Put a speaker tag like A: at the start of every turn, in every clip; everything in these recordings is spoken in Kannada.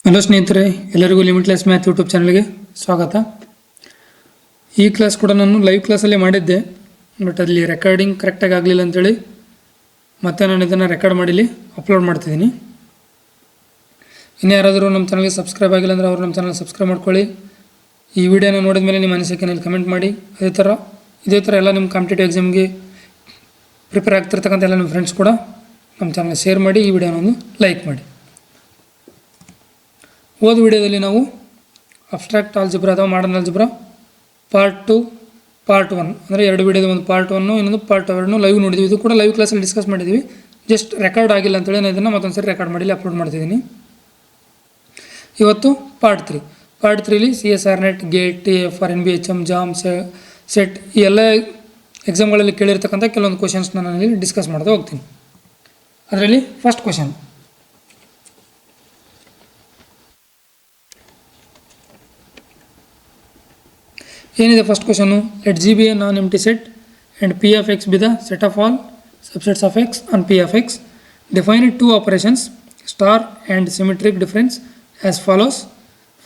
A: ಹಲೋ ಸ್ನೇಹಿತರೆ, ಎಲ್ಲರಿಗೂ ಲಿಮಿಟ್ಲೆಸ್ ಮ್ಯಾಥ್ ಯೂಟ್ಯೂಬ್ ಚಾನಲ್ಗೆ ಸ್ವಾಗತ. ಈ ಕ್ಲಾಸ್ ಕೂಡ ನಾನು ಲೈವ್ ಕ್ಲಾಸಲ್ಲೇ ಮಾಡಿದ್ದೆ, ಬಟ್ ಅಲ್ಲಿ ರೆಕಾರ್ಡಿಂಗ್ ಕರೆಕ್ಟಾಗಿ ಆಗಲಿಲ್ಲ ಅಂಥೇಳಿ ಮತ್ತೆ ನಾನು ಇದನ್ನು ರೆಕಾರ್ಡ್ ಮಾಡಿಲಿ ಅಪ್ಲೋಡ್ ಮಾಡ್ತಿದ್ದೀನಿ. ಇನ್ನು ಯಾರಾದರೂ ನಮ್ಮ ಚಾನಲ್ಗೆ ಸಬ್ಸ್ಕ್ರೈಬ್ ಆಗಿಲ್ಲ ಅಂದರೆ ಅವರು ನಮ್ಮ ಚಾನಲ್ ಸಬ್ಸ್ಕ್ರೈಬ್ ಮಾಡ್ಕೊಳ್ಳಿ. ಈ ವಿಡಿಯೋನ ನೋಡಿದ ಮೇಲೆ ನಿಮ್ಮ ಅನಿಸಿಕೆನಲ್ಲಿ ಕಮೆಂಟ್ ಮಾಡಿ. ಇದೇ ಥರ ಎಲ್ಲ ನಿಮ್ಮ ಕಾಂಪಿಟೇಟಿವ್ ಎಕ್ಸಾಮ್ಗೆ ಪ್ರಿಪೇರ್ ಆಗ್ತಿರ್ತಕ್ಕಂಥ ಎಲ್ಲ ನಿಮ್ಮ ಫ್ರೆಂಡ್ಸ್ ಕೂಡ ನಮ್ಮ ಚಾನಲ್ ಶೇರ್ ಮಾಡಿ, ಈ ವಿಡಿಯೋನೊಂದು ಲೈಕ್ ಮಾಡಿ. ಹೋದ ವಿಡಿಯೋದಲ್ಲಿ ನಾವು ಅಬ್ಸ್ಟ್ರಾಕ್ಟ್ ಆಲ್ಜಿಬ್ರಾ ಅಥವಾ ಮಾಡರ್ನ್ ಆಲ್ಜಿಬ್ರಾ ಪಾರ್ಟ್ 2 ಪಾರ್ಟ್ 1 ಅಂದರೆ ಎರಡು ವಿಡಿಯೋದ ಒಂದು ಪಾರ್ಟ್ 1 ಇನ್ನೊಂದು ಪಾರ್ಟ್ 2 ಲೈವ್ ನೋಡಿದ್ವಿ. ಇದು ಕೂಡ ಲೈವ್ ಕ್ಲಾಸಲ್ಲಿ ಡಿಸ್ಕಸ್ ಮಾಡಿದ್ವಿ. ಜಸ್ಟ್ ರೆಕಾರ್ಡ್ ಆಗಿಲ್ಲ ಅಂತೇಳಿ ನಾನು ಇದನ್ನು ಮತ್ತೊಂದು ಸರಿ ರೆಕಾರ್ಡ್ ಮಾಡಿ ಅಪ್ಲೋಡ್ ಮಾಡ್ತಿದ್ದೀನಿ. ಇವತ್ತು ಪಾರ್ಟ್ 3. ಪಾರ್ಟ್ 3ಲಿ CSR net, gate, TF, RNB, HM, JAM, SET ಈ ಎಲ್ಲ ಎಕ್ಸಾಮ್ಗಳಲ್ಲಿ ಕೇಳಿರ್ತಕ್ಕಂಥ ಕೆಲವೊಂದು ಕ್ವಶನ್ಸ್ನ ನಾನು ಇಲ್ಲಿ ಡಿಸ್ಕಸ್ ಮಾಡ್ತಾ ಹೋಗ್ತೀನಿ. ಅದರಲ್ಲಿ ಫಸ್ಟ್ ಕ್ವಶನ್, ಏನಿದೆ first question? Let G be a non-empty set and P of x be the set of all subsets of x on P of x. Define two operations star and symmetric difference as follows.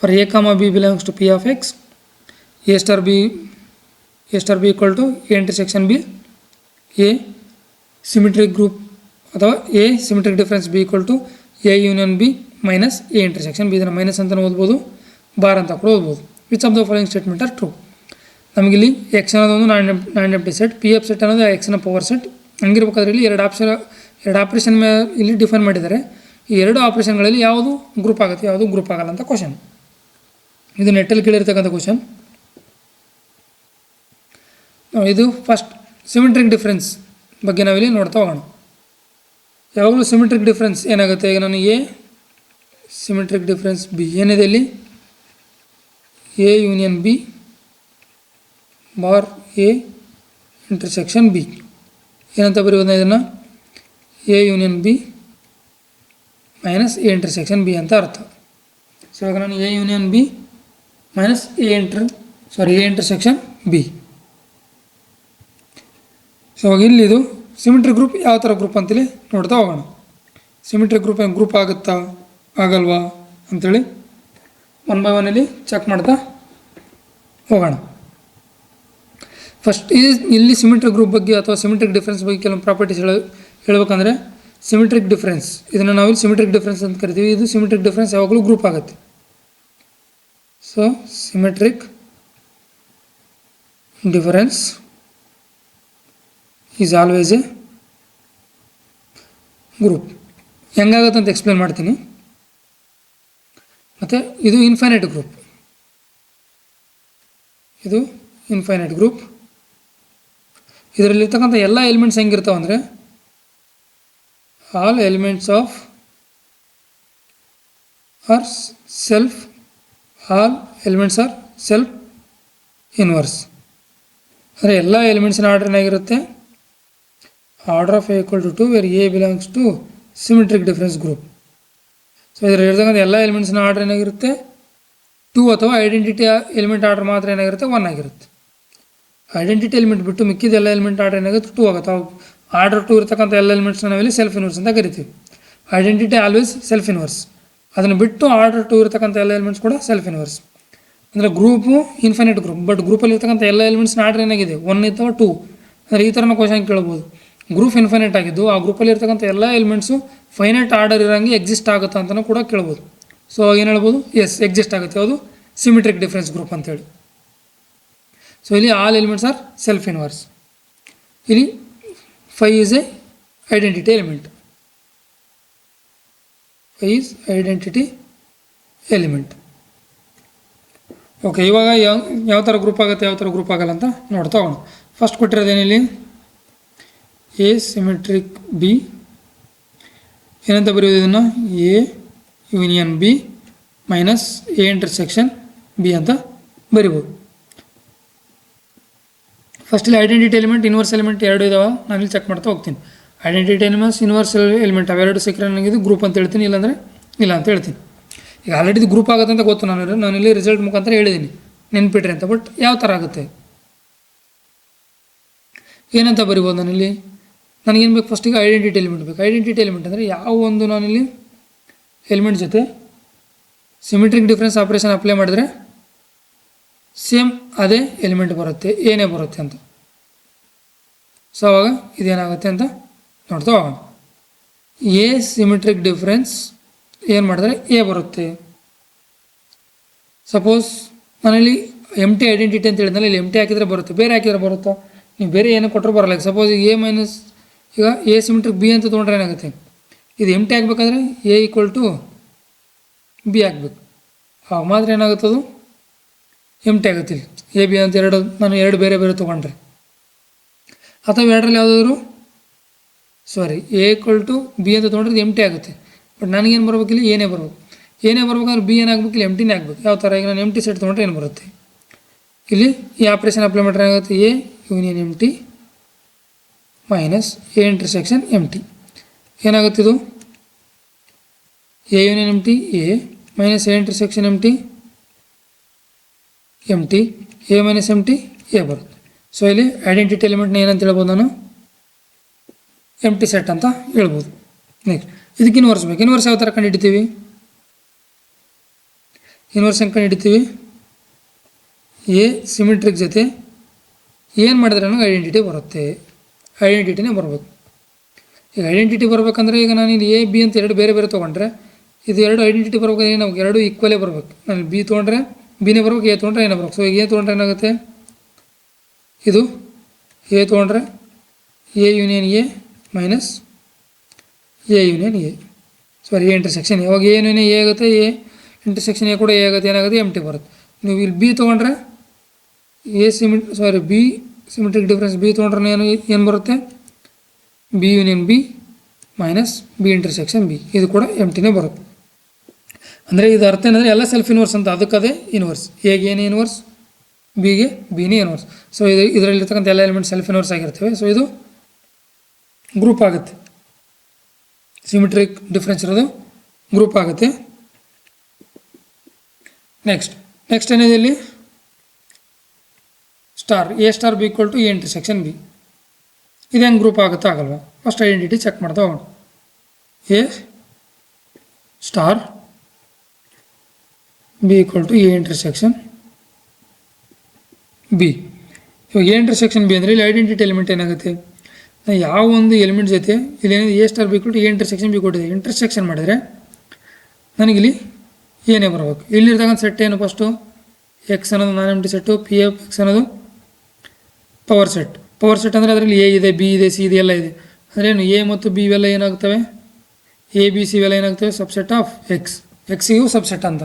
A: For a comma b belongs to P of x, a star b equal to a intersection b, a symmetric group ಅಥವಾ a symmetric difference b equal to a union b minus a intersection b. ಇದನ್ನು ಮೈನಸ್ ಅಂತ ಓದ್ಬೋದು, ಬಾರ್ ಅಂತ ಕೂಡ ಓದ್ಬೋದು. Which of the following statement are true? ನಮಗಿಲ್ಲಿ ಎಕ್ಸ್ ಅನ್ನೋದೊಂದು non empty set, P F set ಅನ್ನೋದು ಎಕ್ಸ್ನ ಪವರ್ ಸೆಟ್. ಹಂಗಿರ್ಬೇಕಾದ್ರೆ ಇಲ್ಲಿ ಎರಡು ಆಪ್ರೇಷನ್ ಇಲ್ಲಿ ಡಿಫೈನ್ ಮಾಡಿದ್ದಾರೆ. ಈ ಎರಡು ಆಪ್ರೇಷನ್ಗಳಲ್ಲಿ ಯಾವುದು ಗ್ರೂಪ್ ಆಗುತ್ತೆ, ಯಾವುದು ಗ್ರೂಪ್ ಆಗಲ್ಲ ಅಂತ ಕ್ವಶನ್. ಇದು ನೆಟ್ಟಲ್ಲಿ ಕೇಳಿರ್ತಕ್ಕಂಥ ಕ್ವಶನ್. ಇದು ಫಸ್ಟ್ ಸಿಮೆಟ್ರಿಕ್ ಡಿಫ್ರೆನ್ಸ್ ಬಗ್ಗೆ ನಾವಿಲ್ಲಿ ನೋಡ್ತಾ ಹೋಗೋಣ. ಯಾವಾಗಲೂ ಸಿಮೆಟ್ರಿಕ್ ಡಿಫ್ರೆನ್ಸ್ ಏನಾಗುತ್ತೆ? ಈಗ ನಾನು ಎ ಸಿಮೆಟ್ರಿಕ್ ಡಿಫ್ರೆನ್ಸ್ ಬಿ ಏನಿದೆ ಇಲ್ಲಿ, A union B bar A intersection B ಏನಂತ ಬರೆಯೋದು? ಇದನ್ನು A union B minus A intersection B ಅಂತ ಅರ್ಥ. ಸೊ ಇವಾಗ ನಾನು A union B minus A intersection B. So ಇಲ್ಲಿದು ಸಿಮೆಟ್ರಿಕ್ ಗ್ರೂಪ್ ಯಾವ ಥರ ಗ್ರೂಪ್ ಅಂತೇಳಿ ನೋಡ್ತಾ ಹೋಗೋಣ. ಸಿಮೆಟ್ರಿಕ್ ಗ್ರೂಪ್ ಆಗುತ್ತಾ ಆಗಲ್ವಾ ಅಂಥೇಳಿ 1 by 1 ಇಲ್ಲಿ ಚೆಕ್ ಮಾಡ್ತಾ ಹೋಗೋಣ. ಫಸ್ಟ್ ಇಲ್ಲಿ ಸಿಮೆಟ್ರಿಕ್ ಗ್ರೂಪ್ ಬಗ್ಗೆ ಅಥವಾ ಸಿಮೆಟ್ರಿಕ್ ಡಿಫ್ರೆನ್ಸ್ ಬಗ್ಗೆ ಕೆಲವೊಂದು ಪ್ರಾಪರ್ಟೀಸ್ ಹೇಳ್ಬೇಕಂದ್ರೆ, ಸಿಮೆಟ್ರಿಕ್ ಡಿಫ್ರೆನ್ಸ್ ಇದನ್ನು ನಾವಿಲ್ಲಿ ಸಿಮೆಟ್ರಿಕ್ ಡಿಫ್ರೆನ್ಸ್ ಅಂತ ಕರಿತೀವಿ. ಇದು ಸಿಮೆಟ್ರಿಕ್ ಡಿಫ್ರೆನ್ಸ್ ಯಾವಾಗಲೂ ಗ್ರೂಪ್ ಆಗುತ್ತೆ. So symmetric difference is always a group. ಹೆಂಗಾಗುತ್ತೆ ಅಂತ ಎಕ್ಸ್ಪ್ಲೇನ್ ಮಾಡ್ತೀನಿ. ಮತ್ತು ಇದು ಇನ್ಫೈನೈಟ್ ಗ್ರೂಪ್. ಇದು ಇನ್ಫೈನೈಟ್ ಗ್ರೂಪ್. ಇದರಲ್ಲಿರ್ತಕ್ಕಂಥ ಎಲ್ಲ ಎಲಿಮೆಂಟ್ಸ್ ಹೆಂಗಿರ್ತಾವೆ ಅಂದರೆ, all elements of are self inverse. ಅಂದರೆ ಎಲ್ಲ ಎಲಿಮೆಂಟ್ಸಿನ ಆರ್ಡರ್ ಏನಾಗಿರುತ್ತೆ? Order of a equal to 2 where a belongs to symmetric difference group. So ಇದರಲ್ಲಿರ್ತಕ್ಕಂಥ ಎಲ್ಲ ಎಲಿಮೆಂಟ್ಸಿನ ಆರ್ಡರ್ ಏನಾಗಿರುತ್ತೆ? 2 ಅಥವಾ ಐಡೆಂಟಿಟಿ ಎಲಿಮೆಂಟ್ ಆರ್ಡರ್ ಮಾತ್ರ ಏನಾಗಿರುತ್ತೆ? 1 ಆಗಿರುತ್ತೆ. ಐಡೆಂಟಿಟಿ ಎಲಿಮೆಂಟ್ ಬಿಟ್ಟು ಮಿಕ್ಕಿದ ಎಲಿಮೆಂಟ್ ಆರ್ಡರ್ ಏನಾಗುತ್ತೆ? 2 ಆಗುತ್ತೆ. ಆರ್ಡರ್ 2 ಇರ್ತಕ್ಕಂಥ ಎಲ್ಲ ಎಲಿಮೆಂಟ್ಸ್ನ ನಾವಿಲ್ಲಿ ಸೆಲ್ಫ್ ಇನ್ವರ್ಸ್ ಅಂತ ಕರಿತೀವಿ. Identity always self inverse. ಅದನ್ನು ಬಿಟ್ಟು ಆರ್ಡರ್ 2 ಇರ್ತಕ್ಕಂಥ ಎಲ್ಲ ಎಲಿಮೆಂಟ್ಸ್ ಕೂಡ ಸೆಲ್ಫ್ ಇನ್ವರ್ಸ್. ಅಂದರೆ ಗ್ರೂಪು ಇನ್ಫೈನೈಟ್ ಗ್ರೂಪ್, ಬಟ್ ಗ್ರೂಪಲ್ಲಿ ಇರ್ತಕ್ಕಂಥ ಎಲ್ಲ ಎಲಿಮೆಂಟ್ಸ್ನ ಆರ್ಡರ್ ಏನಾಗಿದೆ? 1 ಅಥವಾ 2. ಅಂದರೆ ಈ ಥರನ ಕ್ವಶನ್ ಕೇಳ್ಬೋದು. ಗ್ರೂಪ್ ಇನ್ಫೈನೈಟ್ ಆಗಿದ್ದು ಆ ಗ್ರೂಪಲ್ಲಿ ಇರ್ತಕ್ಕಂಥ ಎಲ್ಲ ಎಲಿಮೆಂಟ್ಸು ಫೈನೈಟ್ ಆರ್ಡರ್ ಇರೋಂಗೆ ಎಕ್ಸಿಸ್ಟ್ ಆಗುತ್ತಾ ಅಂತಲೂ ಕೂಡ ಕೇಳ್ಬೋದು. ಸೊ ಏನು ಹೇಳ್ಬೋದು? ಎಸ್, ಎಕ್ಸಿಸ್ಟ್ ಆಗುತ್ತೆ. ಅದು ಸಿಮೆಟ್ರಿಕ್ ಡಿಫರೆನ್ಸ್ ಗ್ರೂಪ್ ಅಂತೇಳಿ. ಸೊ ಇಲ್ಲಿ all elements are self inverse. ಇಲ್ಲಿ 5 is A identity element. 5 is identity element. Okay, ಇವಾಗ ಯಾವ ಥರ ಗ್ರೂಪ್ ಆಗುತ್ತೆ, ಯಾವ ಥರ ಗ್ರೂಪ್ ಆಗಲ್ಲ ಅಂತ ನೋಡ್ತಾ ಹೋಗೋಣ. ಫಸ್ಟ್ ಕೊಟ್ಟಿರೋದೇನಿಲ್ಲಿ? ಎ ಸಿಮೆಟ್ರಿಕ್ ಬಿ ಏನಂತ ಬರೆಯೋದು? ಇದನ್ನು A union B minus A intersection B ಅಂತ ಬರಿಬೋದು. ಫಸ್ಟ್ ಇಲ್ಲಿ ಐಡೆಂಟಿಟಿ ಎಲಿಮೆಂಟ್, ಇನ್ವರ್ಸ್ ಎಲಿಮೆಂಟ್ ಎರಡು ಇದಾವೆ. ನಾನಿಲ್ಲಿ ಚೆಕ್ ಮಾಡ್ತಾ ಹೋಗ್ತೀನಿ. ಐಡೆಂಟಿಟಿ ಎಲಿಮೆಂಟ್ಸ್, ಇನ್ವರ್ಸ್ ಎಲಿಮೆಂಟ್ ಅವೆರಡು ಸಿಕ್ಕರೆ ನನಗೆ ಗ್ರೂಪ್ ಅಂತ ಹೇಳ್ತೀನಿ, ಇಲ್ಲಾಂದರೆ ಇಲ್ಲ ಅಂತ ಹೇಳ್ತೀನಿ. ಈಗ ಆಲ್ರೆಡಿ ಇದು ಗ್ರೂಪ್ ಆಗುತ್ತೆ ಅಂತ ಗೊತ್ತು. ನಾನಿಲ್ಲಿ ರಿಸಲ್ಟ್ ಮುಖಾಂತರ ಹೇಳಿದ್ದೀನಿ, ನೆನ್ಪಿಟ್ರಿ ಅಂತ. ಬಟ್ ಯಾವ ಥರ ಆಗುತ್ತೆ ಏನಂತ ಬರಿಬೋದು ನಾನಿಲ್ಲಿ? ನನಗೇನು ಬೇಕು? ಫಸ್ಟಿಗೆ ಐಡೆಂಟಿಟಿ ಎಲಿಮೆಂಟ್ ಬೇಕು. ಐಡೆಂಟಿಟಿ ಎಲಿಮೆಂಟ್ ಅಂದರೆ ಯಾವ ಒಂದು ನಾನಿಲ್ಲಿ ಎಲಿಮೆಂಟ್ ಜೊತೆ ಸಿಮಿಟ್ರಿಕ್ ಡಿಫ್ರೆನ್ಸ್ ಆಪ್ರೇಷನ್ ಅಪ್ಲೈ ಮಾಡಿದ್ರೆ ಸೇಮ್ ಅದೇ ಎಲಿಮೆಂಟ್ ಬರುತ್ತೆ, ಏನೇ ಬರುತ್ತೆ ಅಂತ. ಸೊ ಅವಾಗ ಇದೇನಾಗುತ್ತೆ ಅಂತ ನೋಡ್ತಾ ಹೋಗೋಣ. ಎ ಸಿಮಿಟ್ರಿಕ್ ಡಿಫ್ರೆನ್ಸ್ ಏನು ಮಾಡಿದ್ರೆ ಎ ಬರುತ್ತೆ. ಸಪೋಸ್ ನಾನಲ್ಲಿ ಎಮ್ ಟಿ ಐಡೆಂಟಿಟಿ ಅಂತ ಹೇಳಿದ್ಮೇಲೆ ಇಲ್ಲಿ ಎಮ್ ಟಿ ಹಾಕಿದರೆ ಬರುತ್ತೆ, ಬೇರೆ ಹಾಕಿದರೆ ಬರುತ್ತಾ? ನೀವು ಬೇರೆ ಏನು ಕೊಟ್ಟರು ಬರಲ್ಲ. ಸಪೋಸ್ ಎ ಮೈನಸ್ ಈಗ ಎ ಸಿಮಿಟ್ರಿಕ್ ಬಿ ಅಂತ ತೊಗೊಂಡ್ರೆ ಏನಾಗುತ್ತೆ, ಇದು ಎಮ್ ಟಿ ಹಾಕ್ಬೇಕಾದ್ರೆ ಎ ಈಕ್ವಲ್ ಟು ಬಿ ಹಾಕ್ಬೇಕು, ಆವಾಗ ಮಾತ್ರ ಏನಾಗುತ್ತದು ಎಮ್ ಟಿ ಆಗುತ್ತೆ. ಇಲ್ಲಿ ಎ ಬಿ ಅಂತ ನಾನು ಎರಡು ಬೇರೆ ಬೇರೆ ತೊಗೊಂಡ್ರೆ, ಅಥವಾ ಎರಡರಲ್ಲಿ ಯಾವುದಾದ್ರು ಎ ಈಕ್ವಲ್ ಟು ಬಿ ಅಂತ ತೊಗೊಂಡ್ರೆ ಎಮ್ ಟಿ ಆಗುತ್ತೆ. ಬಟ್ ನನಗೇನು ಬರ್ಬೇಕಿಲ್ಲ, ಏನೇ ಬರ್ಬೇಕು. ಏನೇ ಬರ್ಬೇಕಂದ್ರೆ ಬಿ ಏನಾಗಬೇಕು, ಇಲ್ಲಿ ಎಮ್ ಟಿನೇ ಆಗಬೇಕು. ಯಾವ ಥರ, ಈಗ ನಾನು ಎಮ್ ಟಿ ಸೆಟ್ ತೊಗೊಂಡ್ರೆ ಏನು ಬರುತ್ತೆ, ಇಲ್ಲಿ ಈ ಆಪ್ರೇಷನ್ ಅಪ್ಲೈ ಮಾಡಿದ್ರೆ ಏನಾಗುತ್ತೆ, A union empty minus A intersection empty ಏನಾಗುತ್ತಿದು, A union empty A minus A intersection empty A minus empty A ಬರುತ್ತೆ. ಸೊ ಇಲ್ಲಿ ಐಡೆಂಟಿಟಿ ಎಲಿಮೆಂಟ್ನ ಏನಂತ ಹೇಳ್ಬೋದು, ನಾನು ಎಮ್ ಟಿ ಸೆಟ್ ಅಂತ ಹೇಳ್ಬೋದು. ನೆಕ್ಸ್ಟ್ ಇದಕ್ಕೆ ಇನ್ವರ್ಸ್ ಬೇಕು. ಇನ್ವರ್ಸ್ ಯಾವ ಥರ ಕಂಡುಹಿಡಿತೀವಿ, ಇನ್ವರ್ಸ್ ಹೆಂಗೆ ಕಂಡುಹಿಡಿತೀವಿ, ಎ ಸಿಮಿಟ್ರಿಕ್ ಜೊತೆ ಏನು ಮಾಡಿದ್ರೆ ನನಗೆ ಐಡೆಂಟಿಟಿ ಬರುತ್ತೆ, ಐಡೆಂಟಿಟಿನೇ ಬರಬೇಕು. ಈಗ ಐಡೆಂಟಿಟಿ ಬರಬೇಕಂದ್ರೆ ಈಗ ನಾನು ಇಲ್ಲಿ ಎ ಬಿ ಅಂತ ಎರಡು ಬೇರೆ ಬೇರೆ ತೊಗೊಂಡ್ರೆ ಇದು ಎರಡು ಐಡೆಂಟಿಟಿ ಬರ್ಬೇಕಾದ್ರೆ ನಮ್ಗೆ ಎರಡು ಈಕ್ವಲೇ ಬರಬೇಕು. ನಾನು ಬಿ ತೊಗೊಂಡ್ರೆ ಬಿನೇ ಬರ್ಬೇಕು, ಎ ತೊಗೊಂಡ್ರೆ ಏನೇ ಬರ್ಬೇಕು. ಸೊ ಈಗ ಎ ತೊಗೊಂಡ್ರೆ ಏನಾಗುತ್ತೆ, ಇದು ಎ ತೊಗೊಂಡ್ರೆ A union A minus A union A A intersection A. ಅವಾಗ ಎ ಯೂನಿಯನ್ ಎ ಆಗುತ್ತೆ, ಎ ಇಂಟರ್ಸೆಕ್ಷನ್ ಎ ಕೂಡ ಎ ಆಗುತ್ತೆ, ಏನಾಗುತ್ತೆ ಎಮ್ ಟಿ ಬರುತ್ತೆ. ನೀವು ಇಲ್ಲಿ ಬಿ ತೊಗೊಂಡ್ರೆ ಬಿ ಸಿಮಿಟ್ರಿಕ್ ಡಿಫ್ರೆನ್ಸ್ ಬಿ ತೊಗೊಂಡ್ರೆ ಏನು ಬರುತ್ತೆ, B union B minus B intersection B, ಇದು ಕೂಡ ಎಮ್ ಟಿನೇ ಬರುತ್ತೆ. ಅಂದರೆ ಇದು ಅರ್ಥ ಏನಂದರೆ ಎಲ್ಲ ಸೆಲ್ಫ್ ಇನ್ವರ್ಸ್ ಅಂತ, ಅದಕ್ಕದೇ ಇನ್ವರ್ಸ್. ಎಗೆ ಏನೇ ಇನ್ವರ್ಸ್, ಬಿಗೆ ಬಿನೇ ಇನ್ವರ್ಸ್. ಸೊ ಇದರಲ್ಲಿರ್ತಕ್ಕಂಥ ಎಲ್ಲ ಎಲಿಮೆಂಟ್ ಸೆಲ್ಫ್ ಇನ್ವರ್ಸ್ ಆಗಿರ್ತವೆ. ಸೊ ಇದು ಗ್ರೂಪ್ ಆಗುತ್ತೆ, ಸಿಮಿಟ್ರಿಕ್ ಡಿಫ್ರೆನ್ಸ್ ಇರೋದು ಗ್ರೂಪ್ ಆಗುತ್ತೆ. ನೆಕ್ಸ್ಟ್ ಏನಿದೆ ಇಲ್ಲಿ, star A star B equal to A intersection B. ಇದು ಹೆಂಗೆ ಗ್ರೂಪ್ ಆಗುತ್ತಾ ಆಗಲ್ವಾ, ಫಸ್ಟ್ ಐಡೆಂಟಿಟಿ ಚೆಕ್ ಮಾಡ್ತಾ ಹೋಗೋಣ. A star B equal to A intersection B. ಇವಾಗ ಎ ಇಂಟರ್ಸೆಕ್ಷನ್ ಬಿ ಅಂದರೆ ಇಲ್ಲಿ ಐಡೆಂಟಿಟಿ ಎಲಿಮೆಂಟ್ ಏನಾಗುತ್ತೆ, ನಾವು ಯಾವ ಒಂದು ಎಲಿಮೆಂಟ್ ಜೊತೆ ಇಲ್ಲಿ ಏನಿದೆ A star B equal to A intersection B ಕೊಟ್ಟಿದೆ, ಇಂಟರ್ಸೆಕ್ಷನ್ ಮಾಡಿದರೆ ನನಗಿಲ್ಲಿ ಏನೇ ಬರಬೇಕು. ಇಲ್ಲಿರ್ತಕ್ಕಂಥ ಸೆಟ್ ಏನು, ಫಸ್ಟು ಎಕ್ಸ್ ಅನ್ನೋದು non empty set, P of X ಅನ್ನೋದು ಪವರ್ ಸೆಟ್ ಅಂದರೆ ಅದರಲ್ಲಿ ಎ ಇದೆ, ಬಿ ಇದೆ, ಸಿ ಇದೆ, ಎಲ್ಲ ಇದೆ. ಅಂದರೆ ಏನು, ಎ ಮತ್ತು ಬಿ ಇವೆಲ್ಲ ಏನಾಗ್ತವೆ, ಎ ಬಿ ಸಿ ಇವೆಲ್ಲ ಏನಾಗ್ತವೆ ಸಬ್ಸೆಟ್ ಆಫ್ ಎಕ್ಸಿಗೂ ಸಬ್ಸೆಟ್ ಅಂತ.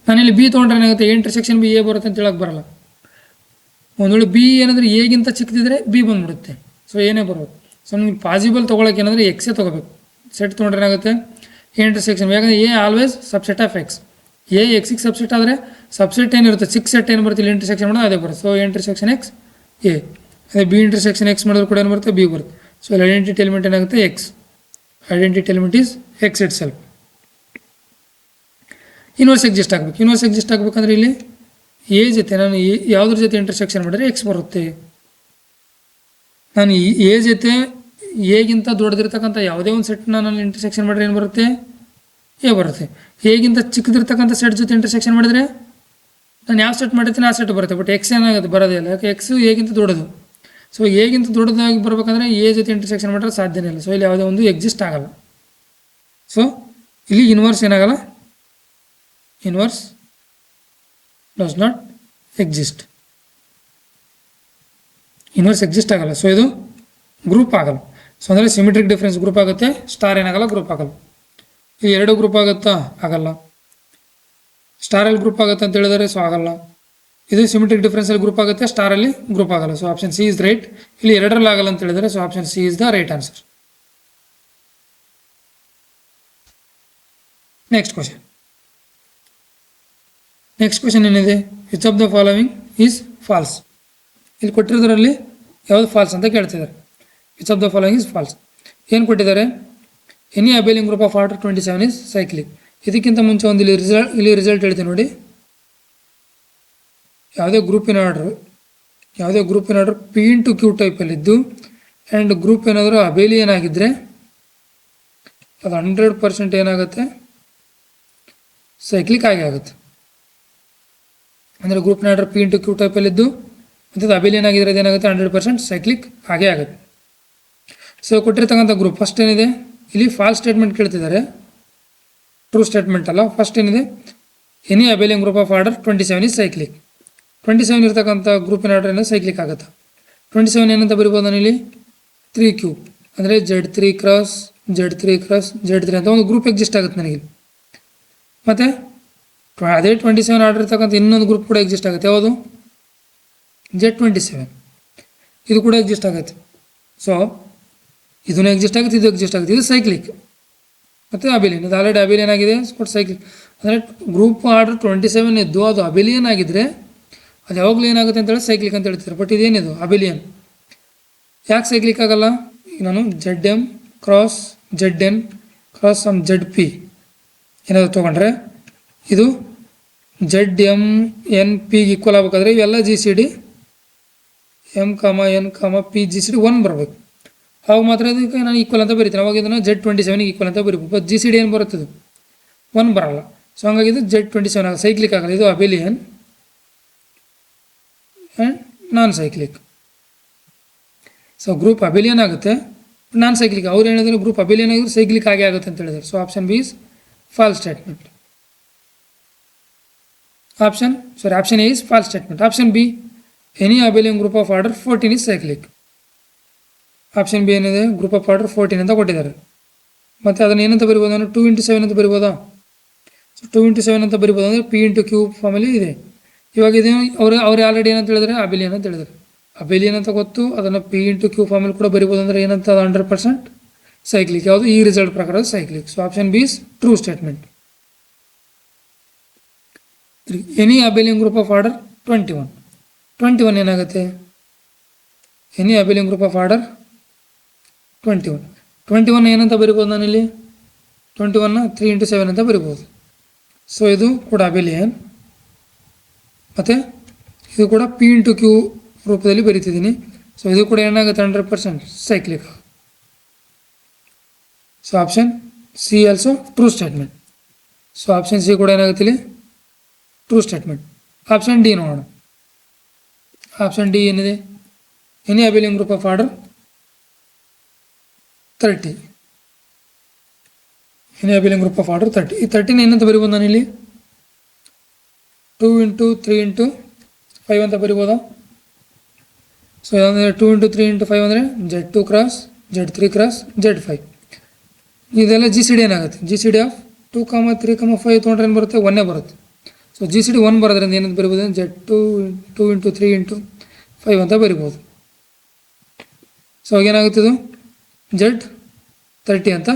A: ನಾನಿಲ್ಲಿ ಬಿ ತೊಗೊಂಡ್ರೆ ಏನಾಗುತ್ತೆ, ಎ ಇಂಟರ್ಸೆಕ್ಷನ್ ಬಿ ಎ ಬರುತ್ತೆ ಅಂತ ಹೇಳಕ್ಕೆ ಬರಲ್ಲ. ಒಂದು ವೇಳೆ ಬಿ ಏನಂದರೆ ಎಗಿಂತ ಚಿಕ್ಕದಿದ್ರೆ ಬಿ ಬಂದುಬಿಡುತ್ತೆ. ಸೊ ಏನೇ ಬರೋದು. ಸೊ ನಿಮಗೆ ಪಾಸಿಬಲ್ ತೊಗೊಳಕ್ಕೆ ಏನಂದರೆ ಎಕ್ಸೇ ತೊಗೋಬೇಕು. ಸೆಟ್ ತೊಗೊಂಡ್ರೆ ಏನಾಗುತ್ತೆ, ಎ ಇಂಟರ್ಸೆಕ್ಷನ್, ಯಾಕಂದರೆ A always subset of X. A ಎಕ್ಸಿಗೆ ಸಬ್ಸೆಟ್ ಆದರೆ ಸಬ್ಸೆಟ್ ಏನಿರುತ್ತೆ, ಸಿಕ್ಸ್ ಸೆಟ್ ಏನು ಬರುತ್ತೆ, ಇಲ್ಲಿ ಇಂಟರ್ಸೆಕ್ಷನ್ ಮಾಡೋದು ಅದೇ ಬರುತ್ತೆ. ಸೊ ಇಂಟರ್ಸೆಕ್ಷನ್ ಎಕ್ಸ್ ಎ, ಅದೇ ಬಿ ಇಂಟರ್ಸೆಕ್ಷನ್ ಎಕ್ಸ್ ಮಾಡಿದ್ರು ಕೂಡ ಏನು ಬರುತ್ತೆ, ಬಿ ಬರುತ್ತೆ. ಸೊ ಇಲ್ಲಿ ಐಡೆಂಟಿಟಿ ಎಲಿಮೆಂಟ್ ಏನಾಗುತ್ತೆ, X. Identity element is X itself. Inverse exist ಆಗಬೇಕು. ಇನ್ವರ್ಸ್ ಎಕ್ಸಿಸ್ಟ್ ಆಗಬೇಕಂದ್ರೆ ಇಲ್ಲಿ ಎ ಜೊತೆ ನಾನು ಯಾವುದ್ರ ಜೊತೆ ಇಂಟರ್ಸೆಕ್ಷನ್ ಮಾಡಿದ್ರೆ ಎಕ್ಸ್ ಬರುತ್ತೆ. ನಾನು ಎ ಜೊತೆ ಎಗಿಂತ ದೊಡ್ಡದಿರ್ತಕ್ಕಂಥ ಯಾವುದೇ ಒಂದು ಸೆಟ್ನ ನಾನು ಇಂಟರ್ಸೆಕ್ಷನ್ ಮಾಡಿದ್ರೆ ಏನು ಬರುತ್ತೆ, ಎ ಬರುತ್ತೆ. ಎಗಿಂತ ಚಿಕ್ಕದಿರ್ತಕ್ಕಂಥ ಸೆಟ್ ಜೊತೆ ಇಂಟರ್ಸೆಕ್ಷನ್ ಮಾಡಿದರೆ ನಾನು ಯಾವ ಸೆಟ್ ಮಾಡಿರ್ತೀನಿ ಆ ಸೆಟ್ ಬರುತ್ತೆ. ಬಟ್ ಎಕ್ಸ್ ಏನಾಗುತ್ತೆ, ಬರೋದೇ ಇಲ್ಲ. ಯಾಕೆ, ಎಕ್ಸ್ ಎಗಿಂತ ದೊಡ್ಡದು. ಸೊ ಎಗಿಂತ ದೊಡ್ಡದಾಗಿ ಬರಬೇಕಂದ್ರೆ ಎ ಜೊತೆ ಇಂಟರ್ಸೆಕ್ಷನ್ ಮಾಡಿದ್ರೆ ಸಾಧ್ಯನೇ ಇಲ್ಲ. ಸೊ ಇಲ್ಲಿ ಯಾವುದೇ ಒಂದು ಎಕ್ಸಿಸ್ಟ್ ಆಗಲ್ಲ. ಸೊ ಇಲ್ಲಿ ಇನ್ವರ್ಸ್ ಏನಾಗಲ್ಲ, inverse does not exist. Inverse exist ಆಗಲ್ಲ. ಸೊ ಇದು ಗ್ರೂಪ್ ಆಗಲ್ಲ. ಸೊ ಅಂದರೆ ಸಿಮಿಟ್ರಿಕ್ ಡಿಫ್ರೆನ್ಸ್ ಗ್ರೂಪ್ ಆಗುತ್ತೆ, ಸ್ಟಾರ್ ಏನಾಗಲ್ಲ, ಗ್ರೂಪ್ ಆಗಲ್ಲ. ಈ ಎರಡು ಗ್ರೂಪ್ ಆಗುತ್ತಾ, ಆಗಲ್ಲ. ಸ್ಟಾರಲ್ಲಿ ಗ್ರೂಪ್ ಆಗುತ್ತೆ ಅಂತ ಹೇಳಿದರೆ ಸೊ ಆಗಲ್ಲ. ಇದು ಸಿಮಿಟ್ರಿಕ್ ಡಿಫ್ರೆನ್ಸಲ್ಲಿ ಗ್ರೂಪ್ ಆಗುತ್ತೆ, ಸ್ಟಾರಲ್ಲಿ ಗ್ರೂಪ್ ಆಗಲ್ಲ. So option C is right. ಇಲ್ಲಿ ಎರಡರಲ್ಲಿ ಆಗಲ್ಲ ಅಂತ ಹೇಳಿದರೆ so option C is the right answer. Next question ಏನಿದೆ, which of the following is false. ಇಲ್ಲಿ ಕೊಟ್ಟಿರೋದ್ರಲ್ಲಿ ಯಾವುದು ಫಾಲ್ಸ್ ಅಂತ ಕೇಳ್ತಿದ್ದಾರೆ. Which of the following is false. ಏನು ಕೊಟ್ಟಿದ್ದಾರೆ, any abelian group of order 27 is cyclic. ಇದಕ್ಕಿಂತ ಮುಂಚೆ ಒಂದು ಇಲ್ಲಿ ರಿಸಲ್ಟ್ ಹೇಳ್ತೀನಿ ನೋಡಿ. ಯಾವುದೇ ಗ್ರೂಪಿನ ಆರ್ಡರ್ ಪಿ ಇಂಟು ಕ್ಯೂ ಟೈಪಲ್ಲಿದ್ದು ಆ್ಯಂಡ್ ಗ್ರೂಪ್ ಏನಾದರೂ ಅಬೇಲಿಯನ್ ಆಗಿದ್ದರೆ ಅದು 100% ಏನಾಗುತ್ತೆ, ಸೈಕ್ಲಿಕ್ ಆಗೇ ಆಗುತ್ತೆ. ಅಂದರೆ ಗ್ರೂಪ್ನ ಆರ್ಡರ್ ಪಿ ಇಂಟು ಕ್ಯೂ ಟೈಪಲ್ಲಿದ್ದು ಮತ್ತು ಅದು ಅಬಿಲಿಯನ್ ಆಗಿದ್ರೆ ಏನಾಗುತ್ತೆ, 100% ಸೈಕ್ಲಿಕ್ ಆಗೇ ಆಗುತ್ತೆ. ಸೊ ಕೊಟ್ಟಿರ್ತಕ್ಕಂಥ ಗ್ರೂಪ್ ಫಸ್ಟ್ ಏನಿದೆ, ಇಲ್ಲಿ ಫಾಲ್ಸ್ ಸ್ಟೇಟ್ಮೆಂಟ್ ಕೇಳ್ತಿದ್ದಾರೆ, ಟ್ರೂ ಸ್ಟೇಟ್ಮೆಂಟ್ ಅಲ್ಲ. ಫಸ್ಟ್ ಏನಿದೆ, any Abelian group of order 27 is cyclic. 27 ಇರ್ತಕ್ಕಂಥ ಗ್ರೂಪಿನ ಆರ್ಡರ್ ಏನೋ ಸೈಕ್ಲಿಕ್ ಆಗುತ್ತೆ. 27 ಏನಂತ ಬರಿಬೋದು ನಾನು ಇಲ್ಲಿ, 3Q ಅಂದರೆ Z3 cross Z3 cross Z3 ಅಂತ ಒಂದು ಗ್ರೂಪ್ ಎಕ್ಸಿಸ್ಟ್ ಆಗುತ್ತೆ ನನಗೆ. ಮತ್ತು ಅದೇ 27 ಆರ್ಡರ್ ಇರ್ತಕ್ಕಂಥ ಇನ್ನೊಂದು ಗ್ರೂಪ್ ಕೂಡ ಎಕ್ಸಿಸ್ಟ್ ಆಗುತ್ತೆ. ಯಾವುದು, Z27. ಇದು ಕೂಡ ಎಕ್ಸಿಸ್ಟ್ ಆಗುತ್ತೆ. ಸೊ ಇದನ್ನು ಎಕ್ಸಿಸ್ಟ್ ಆಗುತ್ತೆ, ಇದು ಎಕ್ಸಿಸ್ಟ್ ಆಗುತ್ತೆ. ಇದು ಸೈಕ್ಲಿಕ್. ಮತ್ತು ಅಬಿಲಿಯನ್, ಇದು ಆಲ್ರೆಡಿ ಅಬಿಲಿಯನ್ ಆಗಿದೆ, ಸ್ಪಾಟ್ ಸೈಕ್ಲಿಕ್. ಅಂದರೆ ಗ್ರೂಪ್ ಆರ್ಡರ್ 27 ಇದ್ದು ಅದು ಅಬಿಲಿಯನ್ ಆಗಿದ್ದರೆ ಅದು ಯಾವಾಗಲೂ ಏನಾಗುತ್ತೆ ಅಂತೇಳಿ ಸೈಕ್ಲಿಕ್ ಅಂತ ಹೇಳ್ತಾರೆ. ಬಟ್ ಇದೇನಿದು ಅಬಿಲಿಯನ್, ಯಾಕೆ ಸೈಕ್ಲಿಕ್ ಆಗಲ್ಲ? ಈಗ ನಾನು ZM cross ZN cross ZP ಏನಾದರೂ ತೊಗೊಂಡ್ರೆ ಇದು ZMNP ಈಕ್ವಲ್ ಆಗಬೇಕಾದ್ರೆ ಇವೆಲ್ಲ GCD M, N, P GCD 1 ಬರಬೇಕು. ಅವಾಗ ಮಾತ್ರ ಇದಕ್ಕೆ ನಾನು ಈಕ್ವಲ್ ಅಂತ ಬರೀತೀನಿ. ಅವಾಗ ಇದನ್ನು Z27 ಈಕ್ವಲ್ ಅಂತ ಬರೀಬೇಕು. ಬಟ್ GCD ಏನು ಬರುತ್ತೆ, ಇದು 1 ಬರಲ್ಲ. ಸೊ ಹಂಗಾಗಿ ಇದು Z27 ಆಗ ಸೈಕ್ಲಿಕ್ ಆಗಲ್ಲ. ಇದು Abelian and non cyclic. So group Abelian ಆಗುತ್ತೆ, ನಾನ್ ಸೈಕ್ಲಿಕ್. ಅವ್ರು ಹೇಳಿದ್ರೆ ಗ್ರೂಪ್ ಅಬಿಲಿಯನ್ ಆಗಿದ್ರೆ ಸೈಕ್ಲಿಕ್ ಆಗೇ ಆಗುತ್ತೆ ಅಂತ ಹೇಳಿದ್ದಾರೆ. So option B is false statement. Option A is false statement. Option B, any Abelian group of order 14 is cyclic. Option B ಏನಿದೆ, ಗ್ರೂಪ್ ಆಫ್ ಆರ್ಡರ್ 14 ಅಂತ ಕೊಟ್ಟಿದ್ದಾರೆ. ಮತ್ತು ಅದನ್ನು ಏನಂತ ಬರಿಬೋದು, ನಾನು 2 × 7 ಅಂತ ಬರಿಬೋದಾ? ಸೊ 2 × 7 ಅಂತ ಬರಿಬೋದು. ಅಂದರೆ P × Q ಫಾರ್ಮಲ್ಲಿ ಇದೆ. ಇವಾಗ ಇದು ಅವ್ರು ಆಲ್ರೆಡಿ ಏನಂತ ಹೇಳಿದ್ರೆ ಅಬಿಲಿಯನ್ ಅಂತ ಹೇಳಿದ್ದಾರೆ. ಅಬಿಲಿಯನ್ ಅಂತ ಗೊತ್ತು, ಅದನ್ನು P × Q ಫಾರ್ಮಲ್ಲಿ ಕೂಡ ಬರಿಬೋದು. ಅಂದರೆ ಏನಂತ, ಅದು 100% ಸೈಕ್ಲಿಕ್. ಯಾವುದು, ಈ ರಿಸಲ್ಟ್ ಪ್ರಕಾರ cyclic. So option B is true statement. Any Abelian group of order 21 ಏನಾಗುತ್ತೆ, any Abelian group of order 21 ಏನಂತ ಬರಿಬೋದು ನಾನಿಲ್ಲಿ, 21 3 × 7 ಅಂತ ಬರಿಬೋದು. ಸೊ ಇದು ಕೂಡ ಅಬಿಲಿಯನ್, ಮತ್ತು ಇದು ಕೂಡ P × Q ರೂಪದಲ್ಲಿ ಬರಿತಿದ್ದೀನಿ. ಸೊ ಇದು ಕೂಡ ಏನಾಗುತ್ತೆ, 100% cyclic. So option C also true statement. So option C ಕೂಡ ಏನಾಗುತ್ತೆ ಇಲ್ಲಿ ಟ್ರೂ ಸ್ಟೇಟ್ಮೆಂಟ್. ಆಪ್ಷನ್ ಡಿ ನೋಡೋಣ. ಆಪ್ಷನ್ ಡಿ ಏನಿದೆ, any Abelian group of order 30. Any Abelian group of order 30. ಈ 30 ಏನಂತ ಬರಿಬೋದು ನಾನಿಲ್ಲಿ, 2 × 3 × 5 ಅಂತ ಬರಿಬೋದಾ? ಸೊ ಅಂದರೆ 2 × 3 × 5 ಅಂದರೆ Z2 cross Z3 cross Z5. ಇದೆಲ್ಲ GCD ಏನಾಗುತ್ತೆ, GCD ಆಫ್ 2, 3, 5 ತೊಗೊಂಡ್ರೆ ಏನು ಬರುತ್ತೆ, 1 ಬರುತ್ತೆ. ಸೊ GCD 1 ಬರೋದ್ರಿಂದ ಏನಂತ ಬರಿಬೋದು, Z2 2 × 3 × 5 ಅಂತ ಬರಿಬೋದು. ಸೊ ಏನಾಗುತ್ತೆ, ಇದು Z30 ಅಂತ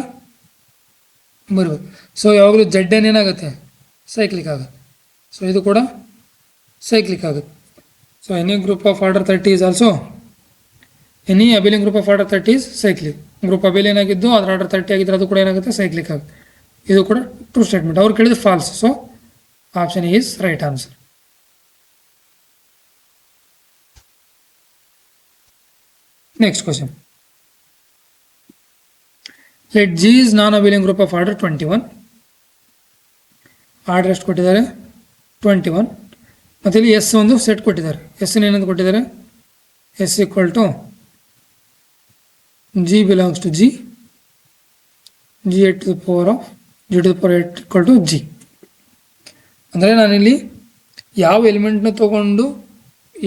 A: ಬರಿಬೋದು. ಸೊ ಯಾವಾಗಲೂ ZN ಏನಾಗುತ್ತೆ, ಸೈಕ್ಲಿಕ್ ಆಗುತ್ತೆ. ಸೊ ಇದು ಕೂಡ ಸೈಕ್ಲಿಕ್ ಆಗುತ್ತೆ. So any group of order 30 is also, any Abelian group of order 30 is cyclic. Group Abelian ಆಗಿದ್ದು ಅದರ ಆರ್ಡರ್ 30 ಆಗಿದ್ರೆ ಅದು ಕೂಡ ಏನಾಗುತ್ತೆ, ಸೈಕ್ಲಿಕ್ ಆಗುತ್ತೆ. ಇದು ಕೂಡ ಟ್ರೂ ಸ್ಟೇಟ್ಮೆಂಟ್. ಅವ್ರು ಕೇಳಿದ್ರೆ false. So option is right answer. Next question. Let G is non-abelian group of order 21. Order ಎಷ್ಟು ಕೊಟ್ಟಿದ್ದಾರೆ, 21. ಮತ್ತು ಇಲ್ಲಿ ಎಸ್ ಒಂದು ಸೆಟ್ ಕೊಟ್ಟಿದ್ದಾರೆ. ಎಸ್ ಏನಂತ ಕೊಟ್ಟಿದ್ದಾರೆ, S equal to G belongs to G, G8 to the power of G to the power 8 equal to G. ಅಂದರೆ ನಾನಿಲ್ಲಿ ಯಾವ ಎಲಿಮೆಂಟ್ನ ತೊಗೊಂಡು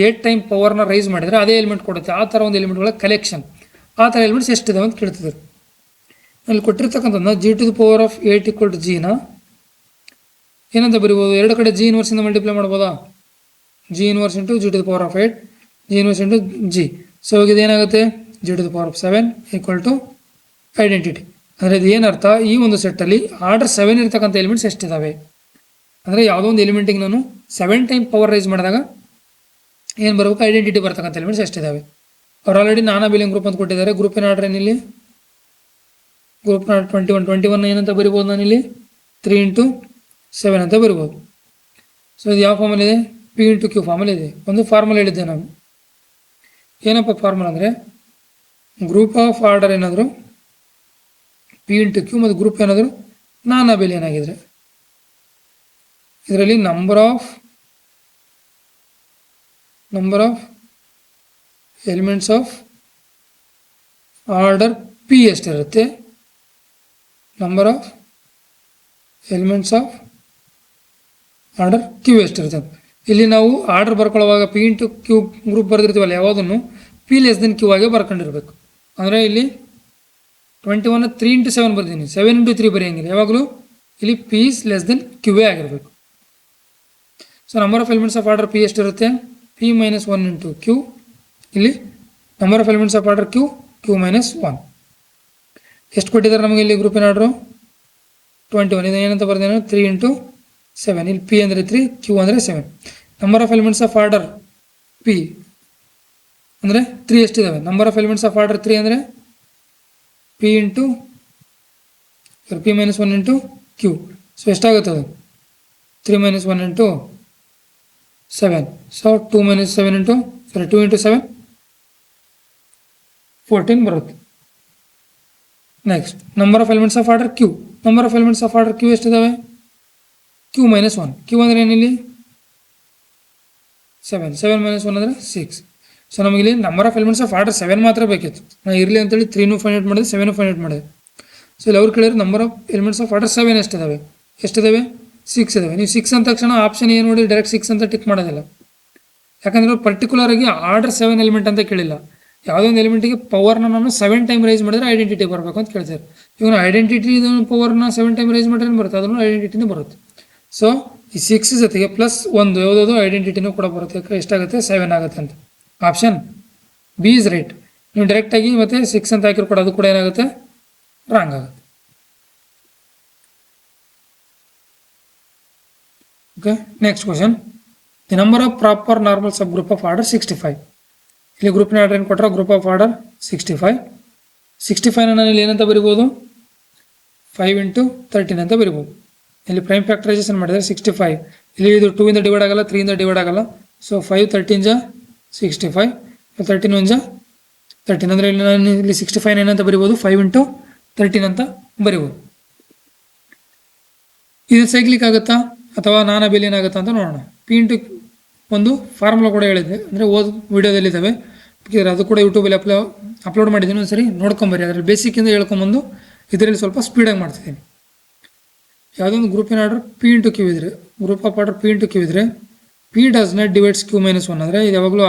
A: 8 ಟೈಮ್ ಪವರ್ನ ರೈಸ್ ಮಾಡಿದರೆ ಅದೇ ಎಲಿಮೆಂಟ್ ಕೊಡುತ್ತೆ. ಆ ಥರ ಒಂದು ಎಲಿಮೆಂಟ್ಗಳ ಕಲೆಕ್ಷನ್, ಆ ಥರ ಎಲಿಮೆಂಟ್ಸ್ ಎಷ್ಟಿದೆ ಅಂತ ಕೇಳ್ತಿದ್ದಾರೆ. ಅಲ್ಲಿ ಕೊಟ್ಟಿರ್ತಕ್ಕಂಥದ್ದು G to the power of 8 equal to G ನ ಏನಂತ ಬರಿಬೋದು, ಎರಡು ಕಡೆ G ಇನ್ವರ್ಸಿಂದ ಮಲ್ಟಿಪ್ಲೈ ಮಾಡ್ಬೋದಾ, G inverse into G to the power of 8, G inverse into G. So ಇದು ಏನಾಗುತ್ತೆ, G to the power of 7 equal to identity. ಅಂದರೆ ಇದು ಏನರ್ಥ, ಈ ಒಂದು ಸೆಟ್ಟಲ್ಲಿ ಆರ್ಡರ್ 7 ಇರ್ತಕ್ಕಂಥ ಎಲಿಮೆಂಟ್ಸ್ ಎಷ್ಟಿದ್ದಾವೆ ಅಂದರೆ ಯಾವುದೋ ಒಂದು ಎಲಿಮೆಂಟಿಗೆ ನಾನು 7 ಟೈಮ್ ಪವರ್ ರೈಸ್ ಮಾಡಿದಾಗ ಏನು ಬರಬೇಕು, ಐಡೆಂಟಿಟಿ ಬರ್ತಕ್ಕಂಥ ಎಲಿಮೆಂಟ್ಸ್ ಎಷ್ಟಿದ್ದಾವೆ. ಅವ್ರು ಆಲ್ರೆಡಿ ನಾನ್ ಅಬಿಲಿಯನ್ ಗ್ರೂಪ್ ಅಂತ ಕೊಟ್ಟಿದ್ದಾರೆ. ಗ್ರೂಪಿನ ಆರ್ಡರ್ ಏನಿಲ್ಲಿ, ಗ್ರೂಪ್ನ 21 ಏನಂತ ಬರಿಬೋದು ನಾನಿಲ್ಲಿ, 3 × 7 ಅಂತ ಬರಿಬೋದು. ಸೊ ಇದು ಯಾವ ಫಾರ್ಮಲ್ಲಿದೆ, P × Q ಫಾರ್ಮಲ್ಲಿ ಇದೆ. ಒಂದು ಫಾರ್ಮಲ್ ಹೇಳಿದ್ದೆ ನಾನು, ಏನಪ್ಪ ಫಾರ್ಮಲ್ ಅಂದರೆ ಗ್ರೂಪ್ ಆಫ್ ಆರ್ಡರ್ ಏನಾದರೂ ಪಿ ಇಂಟು ಕ್ಯೂ ಮತ್ತು ಗ್ರೂಪ್ ಏನಾದರೂ ನಾನ್ ಅಬೆಲಿಯನ್ ಆಗಿದ್ರೆ ಇದರಲ್ಲಿ number of elements of order P ಎಷ್ಟಿರುತ್ತೆ, number of elements of order Q ಎಷ್ಟಿರುತ್ತೆ. ಇಲ್ಲಿ ನಾವು ಆರ್ಡರ್ ಬರ್ಕೊಳ್ಳುವಾಗ ಪಿ ಇಂಟು ಕ್ಯೂ ಗ್ರೂಪ್ ಬರೆದಿರ್ತೀವಲ್ಲ, ಯಾವುದನ್ನು ಪಿ ಲೆಸ್ ದೆನ್ ಕ್ಯೂ ಆಗಿ ಬರ್ಕೊಂಡಿರ್ಬೇಕು. ಅಂದರೆ ಇಲ್ಲಿ 21 3 ಇಂಟು 7 ಬರ್ತೀನಿ, 7 ಇಂಟು 3 ಬರೆಯಂಗಿಲ್ಲ. ಯಾವಾಗಲೂ ಇಲ್ಲಿ ಪಿ ಇಸ್ ಲೆಸ್ ದೆನ್ ಕ್ಯೂವೇ ಆಗಿರಬೇಕು. So number of elements of order P ಎಷ್ಟಿರುತ್ತೆ, ಪಿ ಮೈನಸ್ 1 ಇಂಟು ಕ್ಯೂ. ಇಲ್ಲಿ number of elements of order Q, Q minus 1. ಎಷ್ಟು ಕೊಟ್ಟಿದ್ದಾರೆ ನಮಗೆ ಇಲ್ಲಿ ಗ್ರೂಪಿನ ಆರ್ಡ್ರು? 21. ಇದು ಏನಂತ ಬರ್ದೇನು, 3 ಇಂಟು 7. ಇಲ್ಲಿ ಪಿ ಅಂದರೆ 3, ಕ್ಯೂ ಅಂದರೆ 7. Number of elements of order P ಅಂದರೆ 3 ಎಷ್ಟಿದ್ದಾವೆ. Number of elements of order 3 ಅಂದರೆ P into P minus 1 into Q. So ಎಷ್ಟಾಗುತ್ತೆ ಅದು, 3 minus 1 into 7. So 2 minus 7 into 2 into 7 14 ಬರುತ್ತೆ. Next number of elements of order Q. Number of elements of order Q ಎಷ್ಟಿದ್ದಾವೆ, ಕ್ಯೂ ಮೈನಸ್ 1. ಕ್ಯೂ ಅಂದರೆ ಏನಿಲ್ಲಿ 7, 7 ಮೈನಸ್ 1 ಅಂದರೆ 6. ಸೊ ನಮಗಿಲ್ಲಿ number of elements of order 7 ಮಾತ್ರ ಬೇಕಿತ್ತು. ನಾನು ಇರಲಿ ಅಂತೇಳಿ 3 ಫೈಂಡ್ ಔಟ್ ಮಾಡಿದೆ, 7 ಫೈಂಡ್ ಔಟ್ ಮಾಡಿದೆ. ಸೊ ಇಲ್ಲಿ ಅವ್ರು ಕೇಳಿದ್ರೆ number of elements of order 7 ಎಷ್ಟಿದ್ದಾವೆ, 6 ಇದಾವೆ. ನೀವು 6 ಅಂದ ತಕ್ಷಣ ಆಪ್ಷನ್ ಏನು ನೋಡಿ ಡೈರೆಕ್ಟ್ 6 ಅಂತ ಟಿಕ್ ಮಾಡೋದಿಲ್ಲ. ಯಾಕಂದರೆ ಪರ್ಟಿಕ್ಯುಲರ್ ಆಗಿ ಆರ್ಡರ್ 7 ಎಲಿಮೆಂಟ್ ಅಂತ ಕೇಳಿಲ್ಲ. ಯಾವುದೋ ಒಂದು ಎಲಿಮೆಂಟಿಗೆ ಪವರ್ನ ನಾನು 7 ಟೈಮ್ ರೈಸ್ ಮಾಡಿದ್ರೆ ಐಡೆಂಟಿಟಿ ಬರಬೇಕು ಅಂತ ಕೇಳ್ತಾರೆ. ಇವಾಗ ಐಡೆಂಟಿಟಿ ಪವರ್ನ 7 ಟೈಮ್ ರೈಸ್ ಮಾಡಿದ್ರೆ ಬರುತ್ತೆ, ಅದನ್ನು ಐಡೆಂಟಿಟಿನೇ ಬರುತ್ತೆ. ಸೊ ಈ 6 ಜೊತೆಗೆ ಪ್ಲಸ್ 1 ಯಾವುದಾದ್ರು ಐಡೆಂಟಿಟಿನೂ ಕೂಡ ಬರುತ್ತೆ. ಎಷ್ಟಾಗುತ್ತೆ, 7 ಆಗುತ್ತೆ ಅಂತ. Option B is right. ನೀವು ಡೈರೆಕ್ಟಾಗಿ ಮತ್ತೆ 6 ಅಂತ ಹಾಕಿರೋ ಕೂಡ ಅದು ಕೂಡ ಏನಾಗುತ್ತೆ, ರಾಂಗ್ ಆಗುತ್ತೆ. Okay, next question. The number of proper normal sub group of order 65. ಇಲ್ಲಿ ಗ್ರೂಪ್ನ ಆರ್ಡರ್ ಏನು ಕೊಟ್ಟರೆ ಗ್ರೂಪ್ ಆಫ್ ಆರ್ಡರ್ 65. 65ನ ನಾನು ಇಲ್ಲಿ ಏನಂತ ಬರಿಬೋದು, 5 ಇಂಟು 13 ಅಂತ ಬರಿಬೋದು. ಇಲ್ಲಿ ಪ್ರೈಮ್ ಫ್ಯಾಕ್ಟರೈಸೇಷನ್ ಮಾಡಿದರೆ 65. ಇಲ್ಲಿ ಇದು 2 ಇಂದ ಡಿವೈಡ್ ಆಗಲ್ಲ, 3 ಇಂದ ಡಿವೈಡ್ ಆಗಲ್ಲ. ಸೊ 5 13 ಜಾ 65, 13 1 ಜಾ 13. ಅಂದರೆ ಇಲ್ಲಿ ನಾನು ಇಲ್ಲಿ 65 ಏನಂತ ಬರಿಬೋದು, 5 ಇಂಟು 13 ಅಂತ ಬರಿಬೋದು. ಇದು ಸೈಕ್ಲಿಕ್ ಆಗುತ್ತಾ ಅಥವಾ ನಾನ್ ಅಬೆಲಿಯನ್ ಆಗುತ್ತಾ ಅಂತ ನೋಡೋಣ. ಪಿ ಇಂಟು ಒಂದು ಫಾರ್ಮುಲಾ ಕೂಡ ಹೇಳಿದ್ದೆ, ಅಂದರೆ ಓದ್ ವಿಡಿಯೋದಲ್ಲಿದ್ದಾವೆ, ಅದು ಕೂಡ ಯೂಟ್ಯೂಬಲ್ಲಿ ಅಪ್ಲೋಡ್ ಮಾಡಿದ್ದೀನಿ. ಒಂದು ಸರಿ ನೋಡ್ಕೊಂಬರಿ. ಅದರಲ್ಲಿ ಬೇಸಿಕ್ಕಿಂದ ಹೇಳ್ಕೊಂಬಂದು ಇದರಲ್ಲಿ ಸ್ವಲ್ಪ ಸ್ಪೀಡಾಗಿ ಮಾಡ್ತಿದ್ದೀನಿ. ಯಾವುದೊಂದು ಗ್ರೂಪಿನ ಆರ್ಡರ್ ಪಿ ಇಂಟು ಕ್ಯೂ ಇದ್ರೆ, group of order P into Q ಇದ್ರೆ, P does not divides Q minus 1. ಅಂದರೆ ಇದು ಯಾವಾಗಲೂ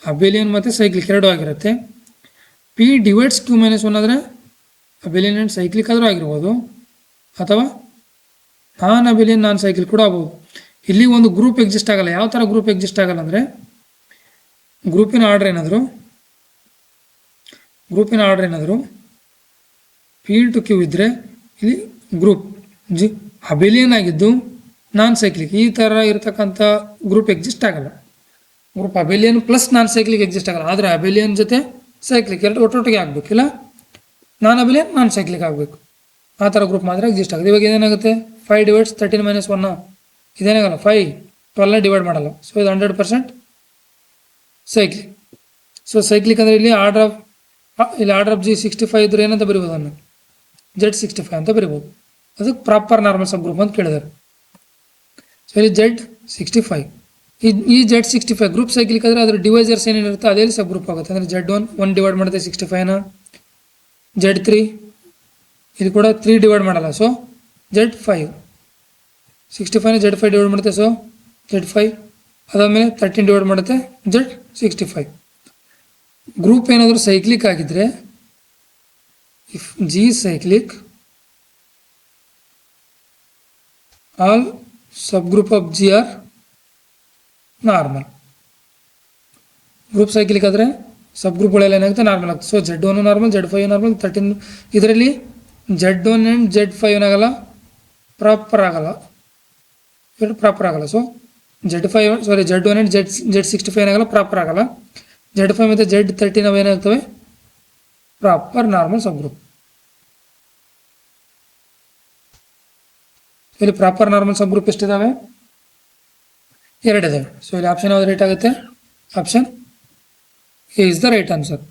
A: ಅಬೆಲಿಯನ್ ಮತ್ತು ಸೈಕ್ಲಿಕ್ ಎರಡೂ ಆಗಿರುತ್ತೆ. ಪಿ ಡಿವೈಡ್ಸ್ ಕ್ಯೂ ಮೈನಸ್ 1 ಅಂದರೆ ಅಬೆಲಿಯನ್ ಆ್ಯಂಡ್ ಸೈಕ್ಲಿಕ್ ಆದರೂ ಆಗಿರ್ಬೋದು, ಅಥವಾ ನಾನ್ ಅಬೆಲಿಯನ್ ನಾನ್ ಸೈಕ್ಲಿಕ್ ಕೂಡ ಆಗ್ಬೋದು. ಇಲ್ಲಿ ಒಂದು ಗ್ರೂಪ್ ಎಕ್ಸಿಸ್ಟ್ ಆಗಲ್ಲ. ಯಾವ ಥರ ಗ್ರೂಪ್ ಎಕ್ಸಿಸ್ಟ್ ಆಗಲ್ಲ ಅಂದರೆ, ಗ್ರೂಪಿನ ಆರ್ಡರ್ ಏನಾದರೂ ಪಿ ಇಂಟು ಕ್ಯೂ ಇದ್ದರೆ ಇಲ್ಲಿ ಗ್ರೂಪ್ ಅಬೆಲಿಯನ್ ಆಗಿದ್ದು ನಾನ್ ಸೈಕ್ಲಿಕ್ ಈ ಥರ ಇರತಕ್ಕಂಥ ಗ್ರೂಪ್ ಎಕ್ಸಿಸ್ಟ್ ಆಗಲ್ಲ. Group abelian plus non cyclic exist ಆಗಲ್ಲ. ಆದರೆ ಅಬೆಲಿಯನ್ ಜೊತೆ ಸೈಕ್ಲಿಕ್ ಎರಡು ಒಟ್ಟೊಟ್ಟಿಗೆ ಆಗಬೇಕು, ಇಲ್ಲ ನಾನ್ ಅಬೆಲಿಯನ್ ನಾನ್ ಸೈಕ್ಲಿಕ್ ಆಗಬೇಕು. ಆ ಥರ ಗ್ರೂಪ್ ಮಾತ್ರ ಎಕ್ಸಿಸ್ಟ್ ಆಗುತ್ತೆ. ಇವಾಗ ಏನಾಗುತ್ತೆ, 5 ಡಿವೈಡ್ಸ್ 13 ಮೈನಸ್ 1 ಇದೇನಾಗಲ್ಲ, 5 12 ಡಿವೈಡ್ ಮಾಡಲ್ಲ. ಸೊ ಇದು 100% ಸೈಕ್ಲಿಕ್. ಸೊ ಸೈಕ್ಲಿಕ್ ಅಂದರೆ ಇಲ್ಲಿ ಆರ್ಡರ್ ಆಫ್ ಜಿ 65 ಇದ್ರೆ ಏನಂತ ಬರಿಬೋದು, ಅನ್ನು Z65 ಅಂತ ಬರಿಬೋದು. ಅದಕ್ಕೆ ಪ್ರಾಪರ್ ನಾರ್ಮಲ್ ಸಬ್ ಗ್ರೂಪ್ ಅಂತ ಕೇಳಿದ್ದಾರೆ. ಸೊ ಇಲ್ಲಿ Z65, ಈ Z65 ಗ್ರೂಪ್ ಸೈಕ್ಲಿಕ್ ಆದರೆ ಅದರ ಡಿವೈಸರ್ಸ್ ಏನೇನಿರುತ್ತೆ ಅದೇ ಸಬ್ ಗ್ರೂಪ್ ಆಗುತ್ತೆ. ಅಂದರೆ Z1 1 ಡಿವೈಡ್ ಮಾಡುತ್ತೆ 65ನ, Z3 ಇದು ಕೂಡ 3 ಡಿವೈಡ್ ಮಾಡಲ್ಲ. ಸೊ Z5 65ನ Z5 ಡಿವೈಡ್ ಮಾಡುತ್ತೆ. ಸೊ Z5 ಅದಾದಮೇಲೆ 13 ಡಿವೈಡ್ ಮಾಡುತ್ತೆ Z65. ಗ್ರೂಪ್ ಏನಾದರೂ ಸೈಕ್ಲಿಕ್ ಆಗಿದ್ದರೆ, if G cyclic all sub group of G are normal. Group cyclic ಆದರೆ ಸಬ್ ಗ್ರೂಪ್ಗಳೆಲ್ಲ ಏನಾಗುತ್ತೆ, ನಾರ್ಮಲ್ ಆಗುತ್ತೆ. So Z1 normal, Z5 normal, 13. ಇದರಲ್ಲಿ Z1 ಆ್ಯಂಡ್ Z5 ಏನಾಗಲ್ಲ, ಪ್ರಾಪರ್ ಆಗಲ್ಲ. ಸೊ Z1 ಆ್ಯಂಡ್ Z65 ಏನಾಗಲ್ಲ, ಪ್ರಾಪರ್ ಆಗಲ್ಲ. Z5 ಮತ್ತು Z13 ಅವು ಏನಾಗ್ತವೆ, ಪ್ರಾಪರ್ ನಾರ್ಮಲ್ ಸಬ್ ಗ್ರೂಪ್. ಇಲ್ಲಿ ಪ್ರಾಪರ್ ನಾರ್ಮಲ್ ಸಬ್ ಗ್ರೂಪ್ ಎಷ್ಟಿದ್ದಾವೆ, 2 ಇದಾವೆ. ಸೊ ಇಲ್ಲಿ ಆಪ್ಷನ್ ಯಾವ್ದು ರೈಟ್ ಆಗುತ್ತೆ, option A is the right answer.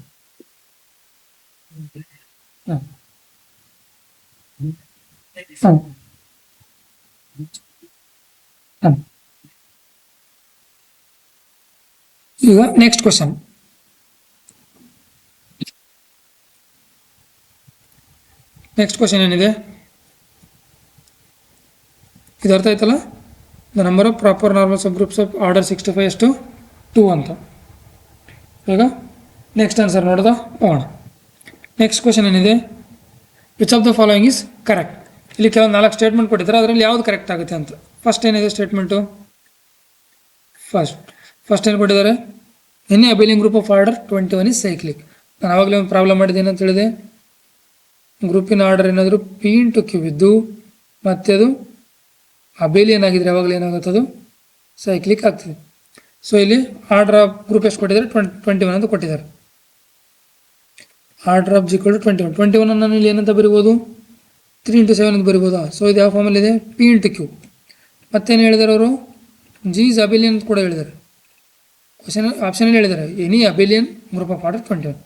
A: ಹಾಂ ಹಾಂ ಈಗ ನೆಕ್ಸ್ಟ್ ಕ್ವಶನ್. ನೆಕ್ಸ್ಟ್ ಕ್ವಶನ್ ಏನಿದೆ ಇದು ಅರ್ಥ ಆಯ್ತಲ್ಲ. The number of proper normal sub groups of order 65 ಎಷ್ಟು 2 ಅಂತ. ಈಗ ನೆಕ್ಸ್ಟ್ ಆನ್ಸರ್ ನೋಡೋದ ಹೋಗೋಣ. ನೆಕ್ಸ್ಟ್ ಕ್ವಶನ್ ಏನಿದೆ, which of the following is correct. ಇಲ್ಲಿ ಕೆಲವೊಂದು 4 ಸ್ಟೇಟ್ಮೆಂಟ್ ಕೊಟ್ಟಿದ್ದಾರೆ, ಅದರಲ್ಲಿ ಯಾವ್ದು ಕರೆಕ್ಟ್ ಆಗುತ್ತೆ ಅಂತ. ಫಸ್ಟ್ ಏನಿದೆ ಸ್ಟೇಟ್ಮೆಂಟು, ಫಸ್ಟ್ ಏನು ಕೊಟ್ಟಿದ್ದಾರೆ, any abelian group of order 21 is cyclic. ನಾನು ಆವಾಗಲೇ ಒಂದು ಪ್ರಾಬ್ಲಮ್ ಮಾಡಿದ್ದೇನೆ ಅಂತ ಹೇಳಿದೆ. ಗ್ರೂಪಿನ ಆರ್ಡರ್ ಏನಾದರೂ ಪಿ ಇಂಟು ಕ್ಯೂ ಇದ್ದು ಮತ್ತು ಅದು ಅಬೇಲಿಯನ್ ಆಗಿದ್ರೆ ಯಾವಾಗಲೂ ಏನಾಗುತ್ತೆ, ಅದು ಸೈಕ್ಲಿಕ್ ಆಗ್ತದೆ. ಸೊ ಇಲ್ಲಿ ಆರ್ಡರ್ ಆಫ್ ಗ್ರೂಪ್ ಎಷ್ಟು ಕೊಟ್ಟಿದ್ದಾರೆ, 21 ಅಂತ ಕೊಟ್ಟಿದ್ದಾರೆ. ಆರ್ಡರ್ ಆಫ್ ಜಿಕ್ವಲ್ ಟು 21 ನಾನು ಇಲ್ಲಿ ಏನಂತ ಬರಿಬೋದು, 3 ಇಂಟು 7 ಅಂತ ಬರಿಬೋದಾ. ಸೊ ಇದು ಯಾವ ಫಾರ್ಮಲ್ಲಿದೆ, ಪಿ ಇಂಟು ಕ್ಯೂ. ಮತ್ತೇನು ಹೇಳಿದ್ದಾರೆ ಅವರು, ಜಿ ಇಸ್ ಅಬೇಲಿಯನ್ ಅಂತ ಕೂಡ ಹೇಳಿದ್ದಾರೆ. ಕ್ವಶನ್ ಆಪ್ಷನಲ್ಲಿ ಹೇಳಿದ್ದಾರೆ any abelian group of order 21.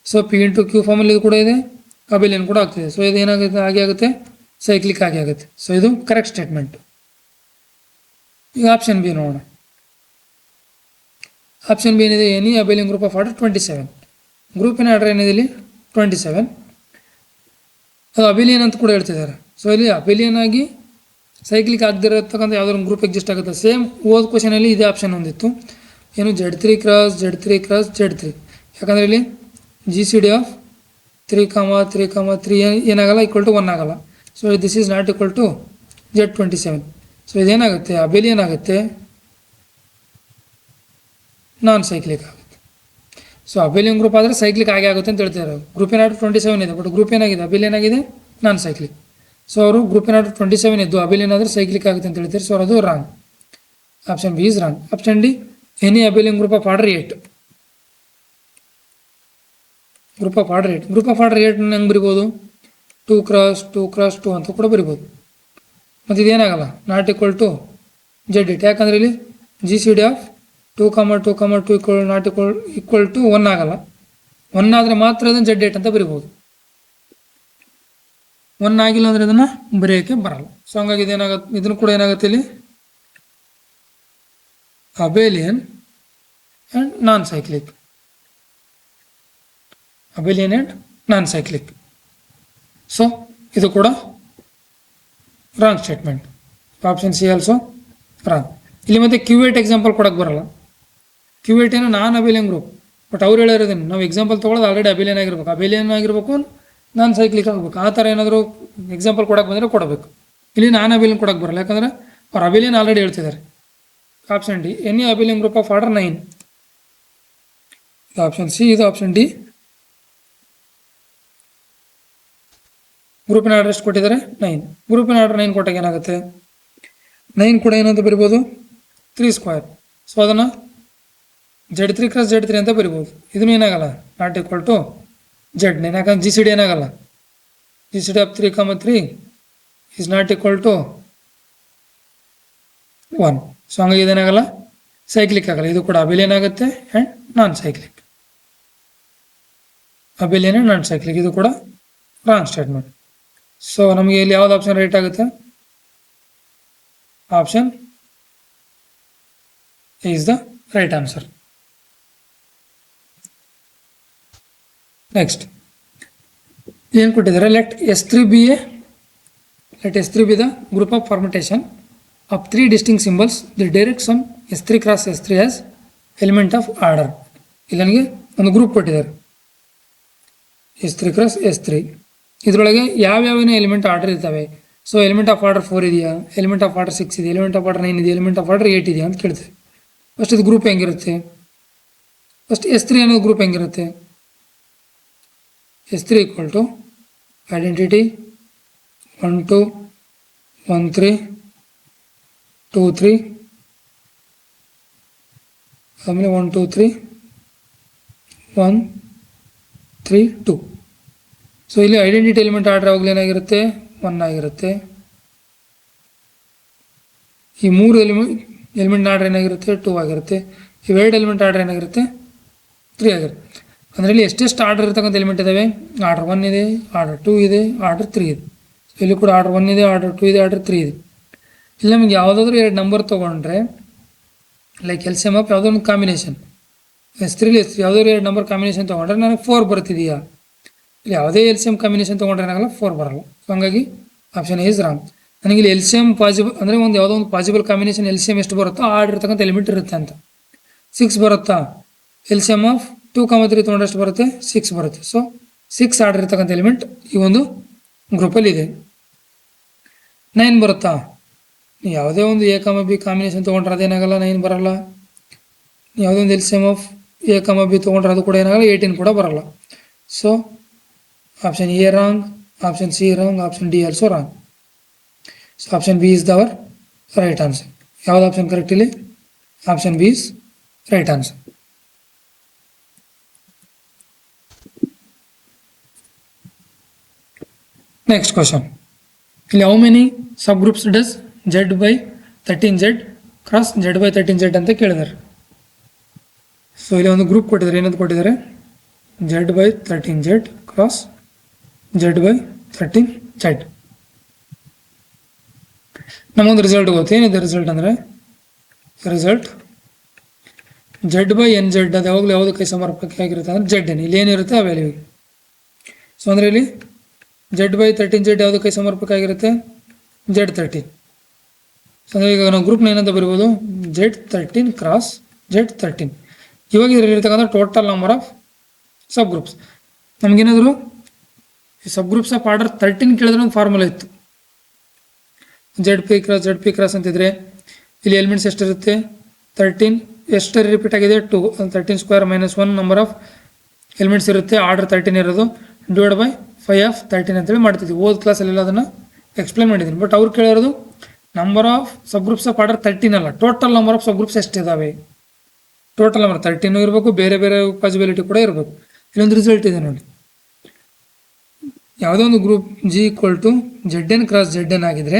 A: So P into Q ಫಾರ್ಮಲ್ಲಿ ಇದು ಕೂಡ ಇದೆ, ಅಬೇಲಿಯನ್ ಕೂಡ ಆಗ್ತಿದೆ. ಸೊ ಇದು ಏನಾಗುತ್ತೆ, ಹಾಗೆ ಆಗುತ್ತೆ, ಸೈಕ್ಲಿಕ್ ಆಗಿ ಆಗುತ್ತೆ. ಸೊ ಇದು ಕರೆಕ್ಟ್ ಸ್ಟೇಟ್ಮೆಂಟ್. ಈಗ ಆಪ್ಷನ್ ಬಿ ನೋಡೋಣ. ಆಪ್ಷನ್ ಬಿ ಏನಿದೆ, any abelian group of order 27. ಗ್ರೂಪಿನ ಆರ್ಡರ್ ಏನಿದೆ ಇಲ್ಲಿ 27, ಅದು ಅಬೇಲಿಯನ್ ಅಂತ ಕೂಡ ಹೇಳ್ತಿದ್ದಾರೆ. ಸೊ ಇಲ್ಲಿ ಅಬೇಲಿಯನ್ ಆಗಿ ಸೈಕ್ಲಿಕ್ ಆಗದಿರತಕ್ಕಂಥ ಯಾವುದೋ ಒಂದು ಗ್ರೂಪ್ ಎಕ್ಸಿಸ್ಟ್ ಆಗುತ್ತೆ. ಸೇಮ್ ಓದ್ ಕ್ವಶನಲ್ಲಿ ಇದೇ ಆಪ್ಷನ್ ಹೊಂದಿತ್ತು, ಏನು Z3 cross Z3 cross Z3. ಯಾಕಂದರೆ ಇಲ್ಲಿ ಜಿ ಸಿ ಡಿ ಆಫ್ 3, ಏನಾಗಲ್ಲ, ಈಕ್ವಲ್ ಟು 1 ಆಗಲ್ಲ. So this is not equal to Z27. So ಇದೇನಾಗುತ್ತೆ, ಅಬೇಲಿಯನ್ ಆಗುತ್ತೆ, ನಾನ್ ಸೈಕ್ಲಿಕ್ ಆಗುತ್ತೆ. ಸೊ ಅಬೇಲಿಯನ್ ಗ್ರೂಪ್ ಆದರೆ ಸೈಕ್ಲಿಕ್ ಆಗಿ ಆಗುತ್ತೆ ಅಂತ ಹೇಳ್ತಿದ್ದಾರೆ. ಗ್ರೂಪಿನ ಆರ್ಡರ್ 27 ಇದೆ, ಬಟ್ ಗ್ರೂಪ್ ಏನಾಗಿದೆ, ಅಬೇಲಿಯನ್ ಆಗಿದೆ, ನಾನ್ ಸೈಕ್ಲಿಕ್. ಸೊ ಅವರು ಗ್ರೂಪಿನ ಆರ್ಡರ್ 27 ಇದ್ದು ಅಬೇಲಿಯನ್ ಆದರೆ ಸೈಕ್ಲಿಕ್ ಆಗುತ್ತೆ ಅಂತ ಹೇಳ್ತಾರೆ. ಸೊ ಅದು wrong. Option B is wrong. Option D, any abelian group of order 8. Group of order 8. Group of order 8 ಹೆಂಗೆ ಬರಿಬೋದು, 2 ಕ್ರಾಸ್ 2 ಕ್ರಾಸ್ 2 ಅಂತ ಕೂಡ ಬರಿಬೋದು. ಮತ್ತು ಇದೇನಾಗಲ್ಲ, ನಾಟ್ ಈಕ್ವಲ್ ಟು Z8. ಯಾಕಂದರೆ ಇಲ್ಲಿ G C D of 2, 2, not equal to 1 ಆಗಲ್ಲ. 1 ಆದರೆ ಮಾತ್ರ ಅದನ್ನು Z8 ಅಂತ ಬರಿಬೋದು. 1 ಆಗಿಲ್ಲ ಅಂದರೆ ಅದನ್ನು ಬರೆಯೋಕ್ಕೆ ಬರಲ್ಲ. ಸೊ ಹಂಗಾಗಿ ಇದೇನಾಗುತ್ತೆ, ಇದನ್ನು ಕೂಡ ಏನಾಗುತ್ತೆ ಇಲ್ಲಿ abelian and non cyclic. Abelian and non cyclic. So ಇದು ಕೂಡ wrong statement. Option C also wrong. ಇಲ್ಲಿ ಮತ್ತೆ Q8 ಎಕ್ಸಾಂಪಲ್ ಕೊಡೋಕ್ಕೆ ಬರಲ್ಲ. Q8 ಏನೋ ನಾನ್ ಅಬೇಲಿಯನ್ ಗ್ರೂಪ್, ಬಟ್ ಅವ್ರು ಹೇಳಿರೋದೇನು, ನಾವು ಎಕ್ಸಾಂಪಲ್ ತೊಗೊಳ್ಳೋದು ಆಲ್ರೆಡಿ ಅಬೇಲಿಯನ್ ಆಗಿರ್ಬೇಕು, ನಾನ್ ಸೈಕ್ಲಿಕ್ ಆಗಬೇಕು. ಆ ಥರ ಏನಾದರೂ ಎಕ್ಸಾಂಪಲ್ ಕೊಡೋಕೆ ಬಂದರೆ ಕೊಡಬೇಕು. ಇಲ್ಲಿ ನಾನ್ ಅಬೇಲಿಯನ್ ಕೊಡೋಕ್ಕೆ ಬರಲ್ಲ, ಯಾಕಂದರೆ ಅವ್ರು ಅಬೇಲಿಯನ್ ಆಲ್ರೆಡಿ ಹೇಳ್ತಿದ್ದಾರೆ. Option D, any abelian group of order 9. ಇದು ಆಪ್ಷನ್ ಸಿ, ಇದು ಆಪ್ಷನ್ ಡಿ. ಗ್ರೂಪಿನ ಆರ್ಡರ್ ಎಷ್ಟು ಕೊಟ್ಟಿದ್ದಾರೆ, 9. ಗ್ರೂಪಿನ ಆರ್ಡರ್ 9 ಕೊಟ್ಟಾಗ ಏನಾಗುತ್ತೆ, 9 ಕೂಡ ಏನಂತ ಬರಿಬೋದು, 3 ಸ್ಕ್ವೇರ್. ಸೊ ಅದನ್ನು Z3 ಕ್ರಾಸ್ Z3 ಅಂತ ಬರಿಬೋದು. ಇದನ್ನು ಏನಾಗಲ್ಲ, ನಾಟ್ ಈಕ್ವಲ್ ಟು Z9. ಯಾಕಂದ್ರೆ ಜಿ ಸಿ ಡಿ ಏನಾಗಲ್ಲ, G C D of 3, 3 is not equal to 1. So ಹಂಗಾಗಿ ಇದೇನಾಗಲ್ಲ, ಸೈಕ್ಲಿಕ್ ಆಗಲ್ಲ. ಇದು ಕೂಡ ಅಬೇಲಿಯನ್ ಆಗುತ್ತೆ and non cyclic. Abelian and non cyclic, ಇದು ಕೂಡ ರಾಂಗ್ ಸ್ಟೇಟ್ಮೆಂಟ್. ಸೊ ನಮಗೆ ಇಲ್ಲಿ ಯಾವ್ದು ಆಪ್ಷನ್ ರೈಟ್ ಆಗುತ್ತೆ, option is the right answer. Next ಏನು ಕೊಟ್ಟಿದ್ದಾರೆ, let S3 be the group of permutation of 3 distinct symbols. The direct sum S3 cross S3 as element of order. ಇಲ್ಲಿ ನನಗೆ ಒಂದು ಗ್ರೂಪ್ ಕೊಟ್ಟಿದ್ದಾರೆ S3 ಕ್ರಾಸ್ S3. ಇದರೊಳಗೆ ಯಾವ್ಯಾವನೇ ಎಲಿಮೆಂಟ್ ಆರ್ಡರ್ ಇರ್ತವೆ. ಸೊ ಎಲಿಮೆಂಟ್ ಆಫ್ ಆರ್ಡರ್ 4 ಇದೆಯಾ, ಎಲಿಮೆಂಟ್ ಆಫ್ ಆರ್ಡರ್ 6 ಇದೆ, ಎಲಿಮೆಂಟ್ ಆಫ್ ಆರ್ಡರ್ 9 ಇದೆ, ಎಲಿಮೆಂಟ್ ಆಫ್ ಆರ್ಡರ್ 8 ಇದೆಯಾ ಅಂತ ಕೇಳ್ತೇವೆ. ಫಸ್ಟ್ ಇದು ಗ್ರೂಪ್ ಹೆಂಗಿರುತ್ತೆ, ಫಸ್ಟ್ S3 ಅನ್ನೋದು ಗ್ರೂಪ್ ಹೆಂಗಿರುತ್ತೆ, S3 ಈಕ್ವಲ್ ಟು ಐಡೆಂಟಿಟಿ 1 2 1 3 2 3, ಆಮೇಲೆ 1 2 3 1 3 2. ಸೊ ಇಲ್ಲಿ ಐಡೆಂಟಿಟಿ ಎಲಿಮೆಂಟ್ ಆರ್ಡರ್ ಯಾವಾಗಲೂ ಏನಾಗಿರುತ್ತೆ, 1 ಆಗಿರುತ್ತೆ. ಈ 3 ಎಲಿಮೆಂಟ್ ಆರ್ಡರ್ ಏನಾಗಿರುತ್ತೆ, 2 ಆಗಿರುತ್ತೆ. ಇವೆರಡು ಎಲಿಮೆಂಟ್ ಆರ್ಡರ್ ಏನಾಗಿರುತ್ತೆ, 3 ಆಗಿರುತ್ತೆ. ಅಂದರೆ ಇಲ್ಲಿ ಎಷ್ಟೆಷ್ಟು ಆರ್ಡರ್ ಇರ್ತಕ್ಕಂಥ ಎಲಿಮೆಂಟ್ ಇದ್ದಾವೆ, ಆರ್ಡರ್ 1 ಇದೆ, ಆರ್ಡರ್ 2 ಇದೆ, ಆರ್ಡರ್ 3 ಇದೆ. ಇಲ್ಲಿ ಕೂಡ ಆರ್ಡರ್ 1 ಇದೆ, ಆರ್ಡರ್ 2 ಇದೆ, ಆರ್ಡರ್ 3 ಇದೆ. ಇಲ್ಲಿ ನಮಗೆ ಯಾವುದಾದ್ರೂ 2 ನಂಬರ್ ತೊಗೊಂಡ್ರೆ like L C M of ಯಾವುದೋ ಒಂದು ಕಾಂಬಿನೇಷನ್ S3 ಯಾವುದಾದ್ರು 2 ನಂಬರ್ ಕಾಂಬಿನೇಷನ್ ತೊಗೊಂಡ್ರೆ ನನಗೆ 4 ಬರ್ತಿದೆಯಾ? ಇಲ್ಲಿ ಯಾವುದೇ ಎಲ್ ಸಿ ಎಮ್ ಕಾಂಬಿನೇಷನ್ ತೊಗೊಂಡ್ರೆ ಏನಾಗಲ್ಲ, 4 ಬರಲ್ಲ. ಸೊ ಹಂಗಾಗಿ ಆಪ್ಷನ್ ಈಸ್ ರಾಂಗ್. ನನಗೆ ಇಲ್ಲಿ ಎಲ್ ಸಿ ಎಮ್ ಪಾಸಿಬಲ್ ಅಂದರೆ ಒಂದು ಯಾವುದೋ ಒಂದು possible combination L C M ಎಷ್ಟು ಬರುತ್ತೋ ಇರ್ತಕ್ಕಂಥ ಎಲಿಮೆಂಟ್ ಇರುತ್ತೆ ಅಂತ. 6 ಬರುತ್ತಾ? ಎಲ್ ಸಿ ಎಮ್ ಆಫ್ 2, 3 ತೊಗೊಂಡ್ರೆ ಎಷ್ಟು ಬರುತ್ತೆ? 6 ಬರುತ್ತೆ. ಸೊ 6 ಆರ್ಡರ್ ಇರ್ತಕ್ಕಂಥ ಎಲಿಮೆಂಟ್ ಈ ಒಂದು ಗ್ರೂಪಲ್ಲಿ ಇದೆ. 9 ಬರುತ್ತಾ? ಯಾವುದೇ ಒಂದು ಎ ಕಮ ಬಿ ಕಾಂಬಿನೇಷನ್ ತೊಗೊಂಡ್ರೆ ಅದೇನಾಗಲ್ಲ, 9 ಬರಲ್ಲ. ಯಾವುದೇ ಒಂದು L C M of A comma B ತೊಗೊಂಡ್ರೆ ಅದು ಕೂಡ ಏನಾಗಲ್ಲ, 18 ಕೂಡ ಬರಲ್ಲ. So option A wrong, option C wrong, option D also wrong. So option B is the right answer. ಯಾವ್ದು ಆಪ್ಷನ್ ಕರೆಕ್ಟ್ ಇಲ್ಲಿ? Option B is right answer. Next question. ಇಲ್ಲಿ how many sub groups does Z/13Z cross Z/13Z ಅಂತ ಕೇಳಿದ್ದಾರೆ. ಸೊ ಇಲ್ಲಿ ಒಂದು ಗ್ರೂಪ್ ಕೊಟ್ಟಿದ್ದಾರೆ. ಏನಂತ ಕೊಟ್ಟಿದ್ದಾರೆ? Z/13Z cross Z/13Z. ನಮಗೊಂದು ರಿಸಲ್ಟ್ ಗೊತ್ತು. ಏನಿದೆ ರಿಸಲ್ಟ್ ಅಂದರೆ ರಿಸಲ್ಟ್ Z/NZ ಅದು ಯಾವಾಗಲೂ ಯಾವುದಕ್ಕೆ ಸಮರ್ಪಕ ಆಗಿರುತ್ತೆ ಅಂದರೆ ZN. ಇಲ್ಲಿ ಏನಿರುತ್ತೆ ಆ ವ್ಯಾಲ್ಯೂ. ಸೊ ಅಂದರೆ ಇಲ್ಲಿ Z/13Z ಯಾವುದಕ್ಕೆ ಸಮರ್ಪಕ ಆಗಿರುತ್ತೆ? Z13. ಸೊ ಅಂದರೆ ಈಗ ನಾವು ಗ್ರೂಪ್ನ ಏನಂತ ಬರಿಬೋದು? Z13 cross Z13. ಇವಾಗ ಇದರಲ್ಲಿರ್ತಕ್ಕಂಥ total number of sub groups. ನಮಗೇನಾದರೂ ಈ ಸಬ್ ಗ್ರೂಪ್ಸ್ ಆಫ್ ಆರ್ಡರ್ 13 ಕೇಳಿದ್ರೆ ಒಂದು ಫಾರ್ಮುಲಾ ಇತ್ತು. ZP ಕ್ರಾಸ್ ಅಂತಿದ್ರೆ ಇಲ್ಲಿ ಎಲಿಮೆಂಟ್ಸ್ ಎಷ್ಟಿರುತ್ತೆ? 13. ಎಷ್ಟು ರಿಪೀಟ್ ಆಗಿದೆ? 2. 13 square minus 1 number of elements ಇರುತ್ತೆ. ಆರ್ಡರ್ 13 ಇರೋದು ಡಿವೈಡ್ ಬೈ 5 ಆಫ್ 13 ಅಂತೇಳಿ ಮಾಡ್ತಿದ್ವಿ. ಓದ್ ಕ್ಲಾಸಲ್ಲೆಲ್ಲ ಅದನ್ನು ಎಕ್ಸ್ಪ್ಲೇನ್ ಮಾಡಿದ್ದೀನಿ. ಬಟ್ ಅವ್ರು ಕೇಳಿರೋದು number of sub groups of order 13 ಅಲ್ಲ, total number of sub groups ಎಷ್ಟಿದಾವೆ. ಟೋಟಲ್ ನಂಬರ್ 13 ಇರಬೇಕು, ಬೇರೆ ಬೇರೆ ಪಾಸಿಬಿಲಿಟಿ ಕೂಡ ಇರಬೇಕು. ಇಲ್ಲೊಂದು ರಿಸಲ್ಟ್ ಇದೆ ನೋಡಿ. ಯಾವುದೋ ಒಂದು group G = ZN cross ZN ಆಗಿದ್ರೆ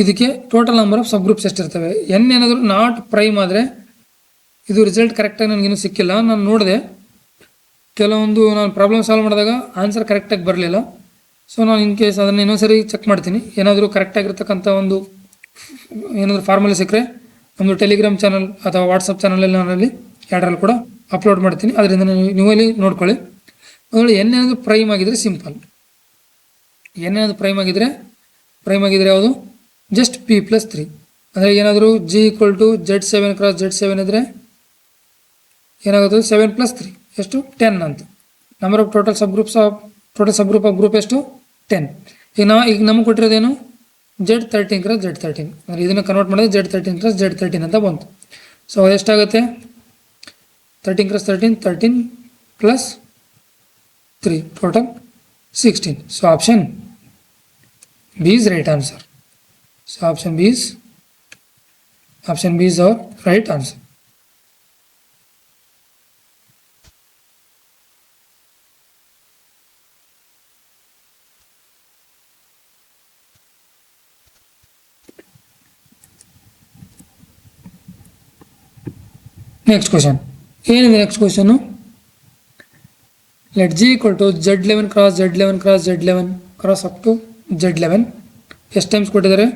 A: ಇದಕ್ಕೆ total number of sub groups ಎಷ್ಟಿರ್ತವೆ? ಎನ್ ಏನಾದರೂ ನಾಟ್ ಪ್ರೈಮ್ ಆದರೆ ಇದು ರಿಸಲ್ಟ್ ಕರೆಕ್ಟಾಗಿ ನನಗೇನು ಸಿಕ್ಕಿಲ್ಲ. ನಾನು ನೋಡಿದೆ ಕೆಲವೊಂದು ನಾನು ಪ್ರಾಬ್ಲಮ್ ಸಾಲ್ವ್ ಮಾಡಿದಾಗ ಆನ್ಸರ್ ಕರೆಕ್ಟಾಗಿ ಬರಲಿಲ್ಲ. ಸೊ ನಾನು ಇನ್ ಕೇಸ್ ಅದನ್ನು ಇನ್ನೊಂದ್ಸರಿ ಚೆಕ್ ಮಾಡ್ತೀನಿ. ಏನಾದರೂ ಕರೆಕ್ಟಾಗಿರ್ತಕ್ಕಂಥ ಒಂದು ಏನಾದರೂ ಫಾರ್ಮುಲಾ ಸಿಕ್ಕರೆ ನಮ್ಮದು ಟೆಲಿಗ್ರಾಮ್ ಚಾನಲ್ ಅಥವಾ ವಾಟ್ಸಪ್ ಚಾನಲಲ್ಲಿ ನಾನಲ್ಲಿ ಎರಡರಲ್ಲಿ ಕೂಡ ಅಪ್ಲೋಡ್ ಮಾಡ್ತೀನಿ. ಅದರಿಂದ ನೀವಲ್ಲಿ ನೋಡ್ಕೊಳ್ಳಿ. ಅದರಲ್ಲಿ ಏನಾದರೂ ಪ್ರೈಮ್ ಆಗಿದ್ರೆ ಸಿಂಪಲ್. ಏನಾದರೂ ಪ್ರೈಮ್ ಆಗಿದ್ರೆ ಯಾವುದು? Just P+3. ಅಂದರೆ ಏನಾದರೂ G = Z7 ಕ್ರಾಸ್ Z7 ಇದ್ದರೆ ಏನಾಗುತ್ತೆ? 7 + 3 ಎಷ್ಟು? 10 ಅಂತ. Number of total sub group of group ಎಷ್ಟು? 10. ಈಗ ನಮಗೆ ಕೊಟ್ಟಿರೋದೇನು? Z13 cross Z13. ಅಂದರೆ ಇದನ್ನು ಕನ್ವರ್ಟ್ ಮಾಡಿದ್ರೆ Z13 ಕ್ರಾಸ್ Z13 ಅಂತ ಬಂತು. ಸೊ ಎಷ್ಟಾಗುತ್ತೆ? 13 cross 13 13 + 3 total 16. So option B is right answer. So option B is our right answer. Next question. Here in the next question, let G = Z11 cross Z11 cross Z11 cross up to Z11. ಎಷ್ಟು ಟೈಮ್ಸ್ ಕೊಟ್ಟಿದ್ದಾರೆ?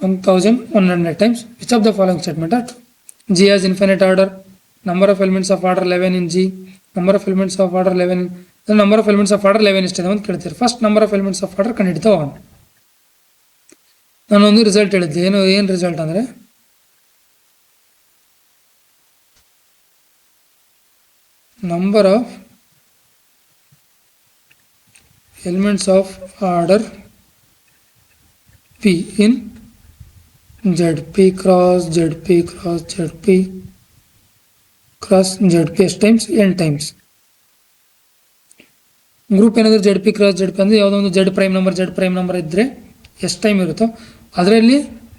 A: 1100 times. Which of the following statement are true? G has infinite order. Number of elements of order 11 in G. Number of elements of order 11 in the number of elements of order 11 ಎಷ್ಟಿದೆ ಅಂತ ಕೇಳ್ತೀರಿ. First number of elements of order ಕಂಡುಹಿಡಿತಾ ಹೋಗೋಣ. ನಾನೊಂದು ರಿಸಲ್ಟ್ ಹೇಳಿದ್ದೆ. ಏನು ರಿಸಲ್ಟ್ ಅಂದರೆ number of elements of order P in ZP cross ZP cross ZP cross ZP ಎಷ್ಟು ಟೈಮ್ಸ್? n times. ಗ್ರೂಪ್ ಏನಾದರೂ ZP ಕ್ರಾಸ್ ZP ಅಂದರೆ ಯಾವುದೋ ಒಂದು Z ಪ್ರೈಮ್ ನಂಬರ್ ಇದ್ದರೆ ಎಷ್ಟು ಟೈಮ್ ಇರುತ್ತೋ ಅದರಲ್ಲಿ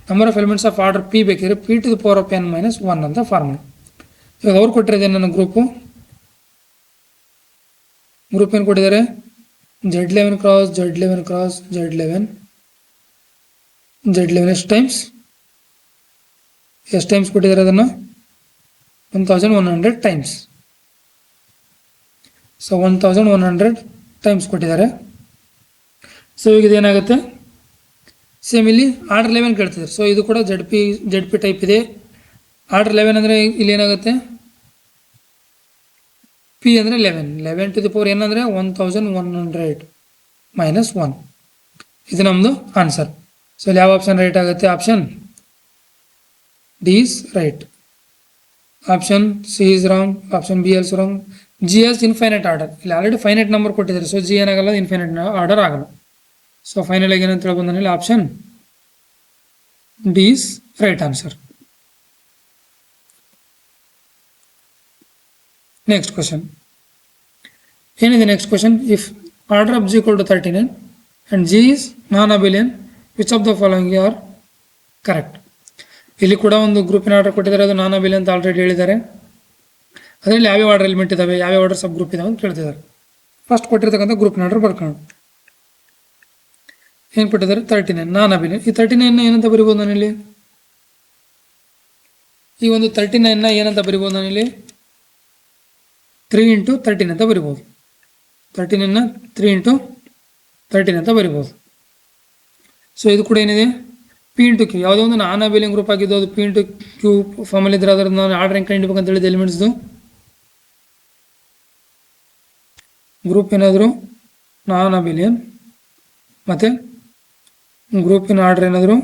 A: number of elements of order P ಬೇಕಿದ್ರೆ P⁴n - 1 ಅಂತ ಫಾರ್ಮುಲಾ. ಇವಾಗ ಅವ್ರು ಕೊಟ್ಟಿರೋದೇ ನನ್ನ ಗ್ರೂಪ್ ಏನು ಕೊಟ್ಟಿದ್ದಾರೆ? Z11 cross Z11 cross Z11 ಎಷ್ಟು ಟೈಮ್ಸ್ ಕೊಟ್ಟಿದ್ದಾರೆ? ಅದನ್ನು 1100 ಟೈಮ್ಸ್. ಸೊ 1100 ಟೈಮ್ಸ್ ಕೊಟ್ಟಿದ್ದಾರೆ. ಸೊ ಈಗ ಇದೇನಾಗುತ್ತೆ, ಸೇಮ್ ಇಲ್ಲಿ ಆರ್ಡರ್ 11 ಕೇಳ್ತಿದ್ದಾರೆ. ಸೊ ಇದು ಕೂಡ ಜೆಡ್ ಪಿ ಟೈಪ್ ಇದೆ. ಆರ್ಡರ್ 11 ಅಂದರೆ ಇಲ್ಲಿ ಏನಾಗುತ್ತೆ, ಪಿ ಅಂದರೆ 11 ಟು ದಿ ಪವರ್ n ಅಂದರೆ 1100 ಮೈನಸ್ 1. ಇದು ನಮ್ಮದು ಆನ್ಸರ್. ಸೊ ಇಲ್ಲಿ ಯಾವ ಆಪ್ಷನ್ ರೈಟ್ ಆಗುತ್ತೆ? Option D is right. Option C is wrong. Option B also wrong. G is infinite order. ಇಲ್ಲಿ ಆಲ್ರೆಡಿ ಫೈನೈಟ್ ನಂಬರ್ ಕೊಟ್ಟಿದ್ದಾರೆ. ಸೊ ಜಿ ಏನಾಗಲ್ಲ, ಇನ್ಫೈನೈಟ್ ಆರ್ಡರ್ ಆಗಲ್ಲ. ಸೊ ಫೈನಲ್ ಆಗಿ ಏನಂತ ಹೇಳ್ಬೋದು ನಾನು, option D is right answer. Next question ಏನಿದೆ? Next question, if order of G equal to 39 and G is non abelian, which of the following are correct? ಇಲ್ಲಿ ಕೂಡ ಒಂದು ಗ್ರೂಪಿನ ಆರ್ಡರ್ ಕೊಟ್ಟಿದ್ದಾರೆ, ಅದು ನಾನ್ ಅಬಿಲಿಯನ್ ಅಂತ ಆಲ್ರೆಡಿ ಹೇಳಿದ್ದಾರೆ. ಅದರಲ್ಲಿ ಯಾವ್ಯಾವ ಆರ್ಡರ್ ಎಲಿಮೆಂಟ್ ಇದಾವೆ, ಯಾವ್ಯಾವ ಆರ್ಡರ್ ಸಬ್ ಗ್ರೂಪ್ ಇದಾವೆ ಅಂತ ಕೇಳ್ತಿದ್ದಾರೆ. ಫಸ್ಟ್ ಕೊಟ್ಟಿರ್ತಕ್ಕಂಥ ಗ್ರೂಪಿನ ಆರ್ಡರ್ ಬರ್ಕೊಂಡು ಏನು ಕೊಟ್ಟಿದ್ದಾರೆ? 39 ನಾನ್ ಅಬಿಲಿಯನ್. ಈ 39ನ ಏನಂತ ಬರಿಬೋದು ನಾನಿಲ್ಲಿ? ಈ ಒಂದು 39ನ ಏನಂತ ಬರಿಬೋದು ನಾನಿಲ್ಲಿ? 3 ಇಂಟು 13 ಅಂತ ಬರಿಬೋದು. 39ನ 3 ಇಂಟು 13 ಅಂತ ಬರಿಬೋದು. ಸೊ ಇದು ಕೂಡ ಏನಿದೆ? P into Q. ಯಾವುದೋ ಒಂದು ನಾನ್ ಅಬಿಲಿಯನ್ ಗ್ರೂಪ್ ಆಗಿದ್ದು ಅದು ಪಿ ಇಂಟು ಕ್ಯೂ ಫಾರ್ಮಲ್ಲಿ ಇದ್ರೆ ಅದರ ನಾನು ಆರ್ಡರ್ ಹೆಂಗೆ ಕಂಡಿಡ್ಬೇಕು ಅಂತ ಹೇಳಿದ ಎಲಿಮೆಂಟ್ಸ್ದು ಗ್ರೂಪ್ ಏನಾದರೂ ನಾನ್ ಅಬಿಲಿಯನ್ ಮತ್ತು ಗ್ರೂಪಿನ ಆರ್ಡರ್ ಏನಾದರೂ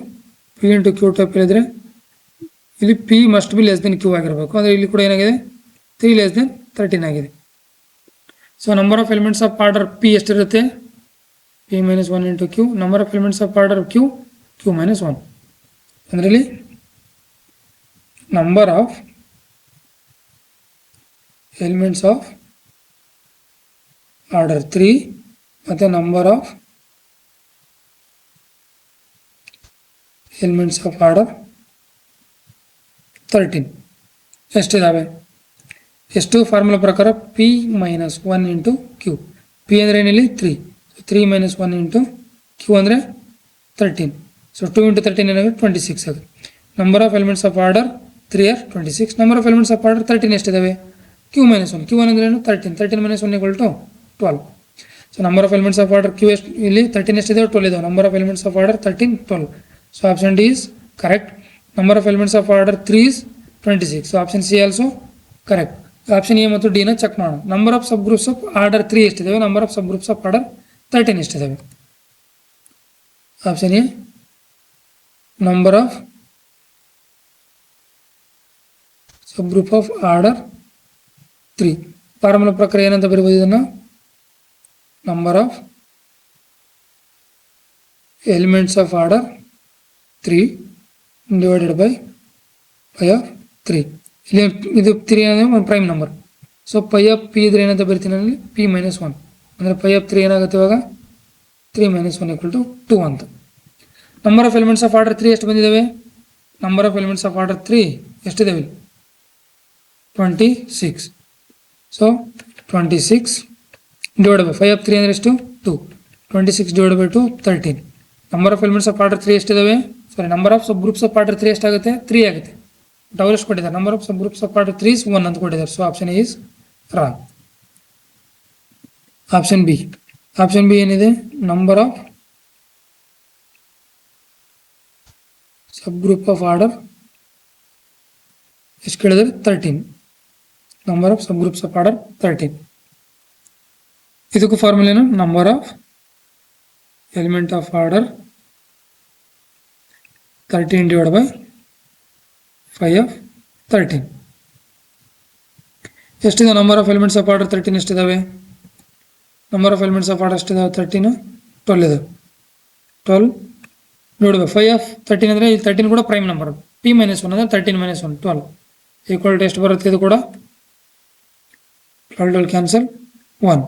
A: ಪಿ ಇಂಟು ಕ್ಯೂ ಟೈಪ್ ಇದ್ದರೆ ಇಲ್ಲಿ P must be less than Q ಆಗಿರಬೇಕು. ಅಂದರೆ ಇಲ್ಲಿ ಕೂಡ ಏನಾಗಿದೆ? 3 ಲೆಸ್ ದೆನ್ 13 ಆಗಿದೆ. So number of elements of order P ಎಷ್ಟಿರುತ್ತೆ? P minus 1 into Q. Number of elements of order Q minus 1. ಅಂದರೆ ಇಲ್ಲಿ number of elements of order 3 ಮತ್ತು number of elements of order 13 ಎಷ್ಟಿದ್ದಾವೆ? ಎಷ್ಟು? ಫಾರ್ಮುಲಾ ಪ್ರಕಾರ P minus 1 into Q. P ಅಂದರೆ ಏನಿಲ್ಲಿ 3 ಮೈನಸ್ 1 ಇಂಟು ಕ್ಯೂ ಅಂದರೆ 13. ಸೊ 2 ಇಂಟು 13 ಏನಾಗುತ್ತೆ? 26 ಆಗುತ್ತೆ. Number of elements of order 3 are 26. Number of elements of order 13 ಎಷ್ಟಿದ್ದಾವೆ? Q minus 1. ಕ್ಯೂ ಅಂದರೆ ಏನು? 13 minus 1 equal to 12. So number of elements of order Q ಎಷ್ಟು? ಇಲ್ಲಿ 13 ಎಷ್ಟಿದೆ? 12 ಇದಾವೆ. Number of elements of order 13, 12. So option D is correct. Number of elements of order 3 is 26. So option C also correct. Option A ಮತ್ತು ಡಿನ ಚೆಕ್ ಮಾಡೋಣ. Number of sub groups of order 3 ಎಷ್ಟಿದ್ದಾವೆ? Number of sub groups of order 13 ಎಷ್ಟಿದ್ದಾವೆ? Option A number of sub group of order 3. Formula ಪ್ರಕಾರ ಏನಂತ ಬರೀಬೋದು ಇದನ್ನು? Number of elements of order 3 divided by phi of 3. ಇಲ್ಲಿ ಇದು 3 ಅಂದರೆ ಒಂದು prime number. So phi of P ಇದ್ರೆ ಏನಂತ ಬರಿತೀನಿ ಅಲ್ಲಿ? P minus 1. ಅಂದರೆ ಪೈ ಆಫ್ 3 ಏನಾಗುತ್ತೆ ಇವಾಗ? 3 ಮೈನಸ್ 1 ಈಕ್ವಲ್ ಟು 2 ಅಂತ. Number of elements of order 3 ಎಷ್ಟು ಬಂದಿದ್ದಾವೆ? Number of elements of order 3 ಎಷ್ಟಿದ್ದಾವೆ? 26. ಸೊ 26 ಡಿವೈಡ್ ಬೈ 5 ಆಫ್ 3 ಅಂದರೆ ಎಷ್ಟು? 2. 26 divide by 2 13. Number of elements of order 3 ಎಷ್ಟಿದ್ದಾವೆ? Sorry, number of sub groups of order 3 ಎಷ್ಟಾಗುತ್ತೆ? 3 ಆಗುತ್ತೆ. ಅವ್ರು ಎಷ್ಟು ಕೊಟ್ಟಿದ್ದಾರೆ? Number of sub groups of order 3 is 1 ಅಂತ ಕೊಟ್ಟಿದ್ದಾರೆ. So option A is wrong. Option B. Option B ಏನಿದೆ? Number of sub group of order ಎಷ್ಟು ಕೇಳಿದರೆ? 13. Number of sub groups of order 13. ಇದಕ್ಕೂ ಫಾರ್ಮುಲಾ ಏನು? Number of element of order 13 divide by 5 of 13. ಎಷ್ಟಿದೆ? Number of elements of order 13 ಎಷ್ಟಿದ್ದಾವೆ? Number of elements of order ಎಷ್ಟಿದಾವೆ? 13, 12 ಇದೆ. 12 ಡಿವೈಡ್ ಬೈ 5 ಆಫ್ 13 ಅಂದರೆ ಇಲ್ಲಿ 13 ಕೂಡ ಪ್ರೈಮ್ ನಂಬರ್. ಪಿ ಮೈನಸ್ 1 ಅಂದರೆ 13 ಮೈನಸ್ 1 12 ಈಕ್ವಲ್ ಟು ಎಷ್ಟು ಬರುತ್ತೆ? ಇದು ಕೂಡ 12 cancel 1.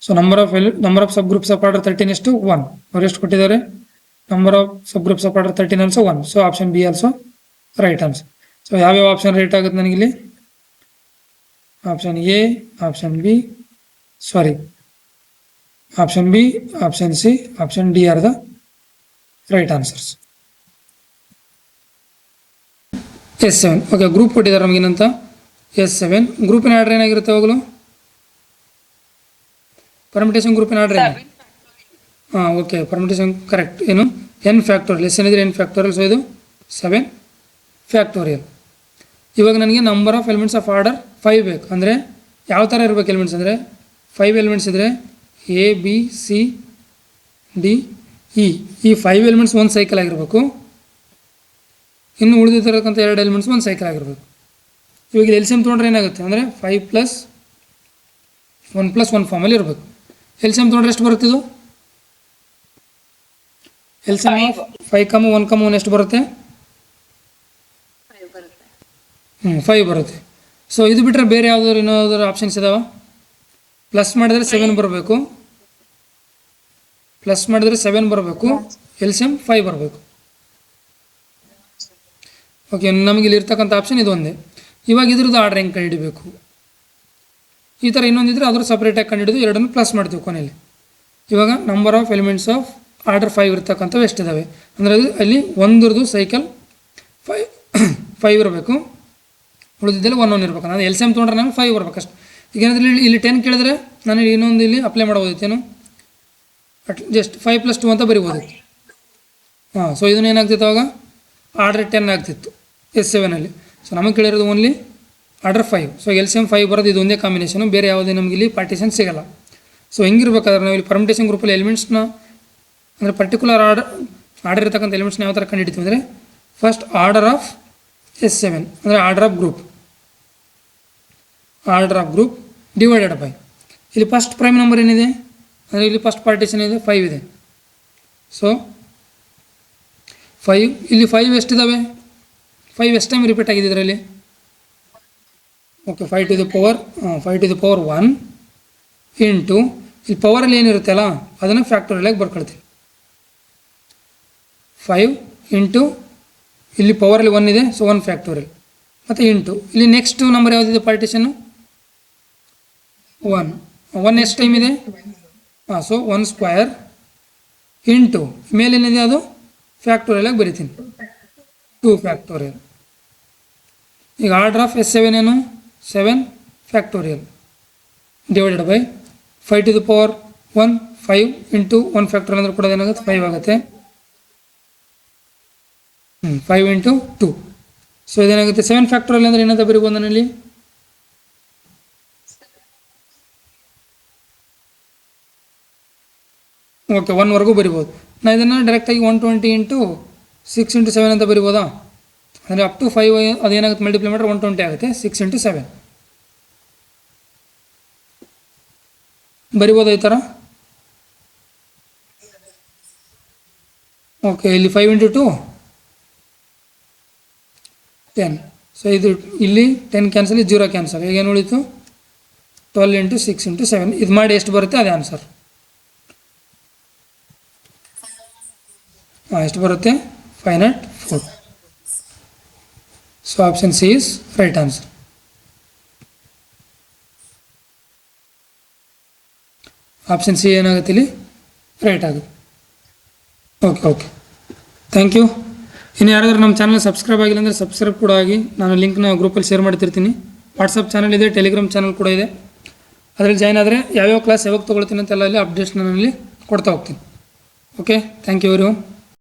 A: So number of sub groups of order 13 ಎಷ್ಟು? 1. ಅವ್ರು ಎಷ್ಟು ಕೊಟ್ಟಿದ್ದಾರೆ? Number of sub groups of order 13 also 1. So option B also right answer. So ಯಾವ್ಯಾವ ಆಪ್ಷನ್ ರೈಟ್ ಆಗುತ್ತೆ ನನಗಿಲ್ಲಿ? Option A, option B, sorry option B, option C, option D are the right answers. S7. Okay, group ಕೊಟ್ಟಿದ್ದಾರೆ ನಮಗೇನಂತ? S7. ಗ್ರೂಪಿನ ಆರ್ಡರ್ ಏನಾಗಿರುತ್ತೆ ಅವಾಗಲೂ? ಪರ್ಮಿಟೇಷನ್ ಗ್ರೂಪಿನ ಆರ್ಡರ್ ಏನು? ಹಾಂ ಓಕೆ, ಪರ್ಮಿಟೇಷನ್ ಕರೆಕ್ಟ್. ಏನು ಎನ್ ಫ್ಯಾಕ್ಟೋರಿಯಲ್, ಎಸ್ ಏನಿದ್ರೆ ಎನ್ ಫ್ಯಾಕ್ಟೋರಿಯಲ್, ಸೊ ಇದು 7 ಫ್ಯಾಕ್ಟೋರಿಯಲ್. ಇವಾಗ ನನಗೆ number of elements of order 5 ಬೇಕು. ಅಂದರೆ ಯಾವ ಥರ ಇರಬೇಕು ಎಲಿಮೆಂಟ್ಸ್ ಅಂದರೆ 5 ಎಲಿಮೆಂಟ್ಸ್ ಇದ್ದರೆ A B C D E, ಈ 5 ಎಲಿಮೆಂಟ್ಸ್ ಒಂದು ಸೈಕಲ್ ಆಗಿರಬೇಕು. ಇನ್ನು ಉಳಿದಿರತಕ್ಕಂಥ 2 ಎಲಿಮೆಂಟ್ಸ್ ಒಂದು ಸೈಕಲ್ ಆಗಿರಬೇಕು. ಇವಾಗ ಎಲ್ ಸಿ ಎಮ್ ತೊಗೊಂಡ್ರೆ ಏನಾಗುತ್ತೆ ಅಂದರೆ 5 + 1 + 1 ಫಾರ್ಮಲ್ಲಿ ಇರಬೇಕು. ಎಲ್ ಸಿ ಎಮ್ ತೊಗೊಂಡ್ರೆ ಎಷ್ಟು ಬರುತ್ತೆ ಇದು? ಎಲ್ ಸಿ ಎಮ್ 5, 1, 1 ಎಷ್ಟು ಬರುತ್ತೆ? 5 ಬರುತ್ತೆ. ಸೊ ಇದು ಬಿಟ್ಟರೆ ಬೇರೆ ಯಾವುದಾದ್ರು ಇನ್ನೊಂದಾದ್ರು ಆಪ್ಷನ್ಸ್ ಇದಾವೆ? ಪ್ಲಸ್ ಮಾಡಿದ್ರೆ 7 ಬರಬೇಕು, ಪ್ಲಸ್ ಮಾಡಿದ್ರೆ 7 ಬರಬೇಕು, ಎಲ್ ಸಿ ಎಮ್ 5 ಬರಬೇಕು. ಓಕೆ, ನಮಗೆ ಇಲ್ಲಿರ್ತಕ್ಕಂಥ ಆಪ್ಷನ್ ಇದು ಒಂದೇ. ಇವಾಗ ಇದ್ರದ್ದು ಆರ್ಡರ್ ಹೆಂಗೆ ಕಂಡುಹಿಡಬೇಕು? ಈ ಥರ ಇನ್ನೊಂದಿದ್ರೆ ಅದ್ರ ಸಪ್ರೇಟಾಗಿ ಕಂಡುಹಿಡಿದು ಎರಡನ್ನು ಪ್ಲಸ್ ಮಾಡ್ತೀವಿ ಕೊನೆಯಲ್ಲಿ. ಇವಾಗ number of elements of order 5 ಇರ್ತಕ್ಕಂಥವು ಎಷ್ಟಿದ್ದಾವೆ ಅಂದರೆ ಅದು ಅಲ್ಲಿ ಒಂದ್ರದ್ದು ಸೈಕಲ್ 5 ಇರಬೇಕು, ಉಳಿದಿದ್ದೆಲ್ಲ 1 ಇರಬೇಕು. ನಾನು ಎಲ್ ಸಿ ಎಮ್ ತೊಗೊಂಡ್ರೆ ನಮಗೆ 5 ಬರ್ಬೇಕು ಅಷ್ಟು. ಈಗ ಏನಾದರೂ ಇಲ್ಲಿ 10 ಕೇಳಿದ್ರೆ ನಾನು ಇನ್ನೊಂದು ಇಲ್ಲಿ ಅಪ್ಲೈ ಮಾಡ್ಬೋದಿತ್ತೇನು? ಜಸ್ಟ್ 5 + 2 ಅಂತ ಬರಿಬೋದಿತ್ತು. ಹಾಂ, ಸೊ ಇದನ್ನು ಏನಾಗ್ತಿತ್ತು ಅವಾಗ ಆರ್ಡರ್ 10 ಆಗ್ತಿತ್ತು S7ಅಲ್ಲಿ. ಸೊ ನಮಗೆ ಕೇಳಿರೋದು only order 5. So L C M 5 ಬರೋದು ಇದು ಒಂದೇ ಕಾಂಬಿನೇಷನು, ಬೇರೆ ಯಾವುದೇ ನಮಗೆ ಇಲ್ಲಿ ಪಾರ್ಟಿಷನ್ ಸಿಗಲ್ಲ. ಸೊ ಹೆಂಗಿರ್ಬೇಕಾದ್ರೆ ನಾವು ಇಲ್ಲಿ ಪರ್ಮಿಟೇಷನ್ ಗ್ರೂಪಲ್ಲಿ ಎಲಿಮೆಂಟ್ಸ್ನ ಅಂದರೆ ಪರ್ಟಿಕ್ಯುಲರ್ ಆರ್ಡರ್ ಇರ್ತಕ್ಕಂಥ ಎಲಿಮೆಂಟ್ಸ್ನ ಯಾವ ಥರ ಕಂಡುಹಿಡಿತೀವಿ ಅಂದರೆ ಫಸ್ಟ್ ಆರ್ಡರ್ ಆಫ್ S7 ಅಂದರೆ order of group divided by ಇಲ್ಲಿ ಫಸ್ಟ್ ಪ್ರೈಮ್ ನಂಬರ್ ಏನಿದೆ ಅಂದರೆ ಇಲ್ಲಿ ಫಸ್ಟ್ ಪಾರ್ಟಿಷನ್ ಇದೆ 5 ಇದೆ. ಸೊ 5 ಇಲ್ಲಿ 5 ಎಷ್ಟಿದ್ದಾವೆ? 5 ಎಷ್ಟು ಟೈಮ್ ರಿಪೀಟ್ ಆಗಿದೆ ಇದರಲ್ಲಿ? Okay, 5 to the power 1 into ಇಲ್ಲಿ ಪವರಲ್ಲಿ ಏನಿರುತ್ತೆ ಅಲ್ಲ ಅದನ್ನು ಫ್ಯಾಕ್ಟೋರಿಯಲಾಗಿ ಬರ್ಕೊಳ್ತೀವಿ. 5 ಇಂಟು ಇಲ್ಲಿ ಪವರಲ್ಲಿ 1 ಇದೆ, ಸೊ 1 ಫ್ಯಾಕ್ಟೋರಿಯಲ್, ಮತ್ತು ಇಂಟು ಇಲ್ಲಿ ನೆಕ್ಸ್ಟ್ ನಂಬರ್ ಯಾವುದಿದೆ ಪಾರ್ಟಿಷನ್ನು 1 ಎಷ್ಟು ಟೈಮ್ ಇದೆ? ಹಾಂ, ಸೊ 1 ಸ್ಕ್ವಯರ್ ಇಂಟು ಮೇಲೇನಿದೆ ಅದು ಫ್ಯಾಕ್ಟೋರಿಯಲಾಗಿ ಬರಿತೀನಿ 2 ಫ್ಯಾಕ್ಟೋರಿಯಲ್. ಈಗ ಆರ್ಡರ್ ಆಫ್ S7 ಏನು? 7 factorial divided by 5 to the power 1, 5 into 1 factorial ಅಂದ್ರೆ ಕೂಡ ಏನಾಗುತ್ತೆ 5 ಆಗುತ್ತೆ. 5 ಇಂಟು 2, ಸೊ ಇದೇನಾಗುತ್ತೆ 7 ಫ್ಯಾಕ್ಟೋರಿಯಲ್ ಅಂದರೆ ಏನಂತ ಬರಿಬೋದು ನಾನಲ್ಲಿ? ಓಕೆ, 1ವರೆಗೂ ಬರಿಬೋದು. ನಾನು ಇದನ್ನು ಡೈರೆಕ್ಟಾಗಿ 120 ಇಂಟು 6 ಇಂಟು 7 ಅಂತ ಬರಿಬೋದಾ? ಅಂದರೆ ಅಪ್ ಟು 5 ಅದೇನಾಗುತ್ತೆ ಮಲ್ಟಿಪ್ಲೈ ಮಾಡಿದ್ರೆ 120 ಆಗುತ್ತೆ. 6 ಇಂಟು 7 ಬರಿಬೋದಾ ಈ ಥರ? ಓಕೆ, ಇಲ್ಲಿ 5 ಇಂಟು 2 10. ಸೊ ಇದು ಇಲ್ಲಿ 10 ಕ್ಯಾನ್ಸಲ್, 0 ಕ್ಯಾನ್ಸಲ್. ಈಗ ಏನು ಉಳಿತು? 12 ಇಂಟು 6 ಇಂಟು 7. ಇದು ಮಾಡಿ ಎಷ್ಟು ಬರುತ್ತೆ ಅದೇ ಆನ್ಸರ್. ಎಷ್ಟು ಬರುತ್ತೆ? 504. So option C is right answer. Option C ಏನಾಗುತ್ತೆ ಇಲ್ಲಿ ರೈಟ್ ಆಗುತ್ತೆ. Okay, thank you. ಇನ್ನು ಯಾರಾದರೂ ನಮ್ಮ ಚಾನಲ್ ಸಬ್ಸ್ಕ್ರೈಬ್ ಆಗಿಲ್ಲ ಅಂದರೆ ಸಬ್ಸ್ಕ್ರೈಬ್ ಕೂಡ ಆಗಿ. ನಾನು ಲಿಂಕ್ನ ಗ್ರೂಪಲ್ಲಿ ಶೇರ್ ಮಾಡ್ತಿರ್ತೀನಿ. ವಾಟ್ಸಪ್ ಚಾನಲ್ ಇದೆ, ಟೆಲಿಗ್ರಾಮ್ ಚಾನಲ್ ಕೂಡ ಇದೆ. ಅದರಲ್ಲಿ ಜಾಯ್ನ್ ಆದರೆ ಯಾವ್ಯಾವ ಕ್ಲಾಸ್ ಯಾವಾಗ ತೊಗೊಳ್ತೀನಿ ಅಂತೆಲ್ಲ ಅಲ್ಲಿ ಅಪ್ಡೇಟ್ಸ್ ನಾನಲ್ಲಿ ಕೊಡ್ತಾ ಹೋಗ್ತೀನಿ. Okay, thank you everyone.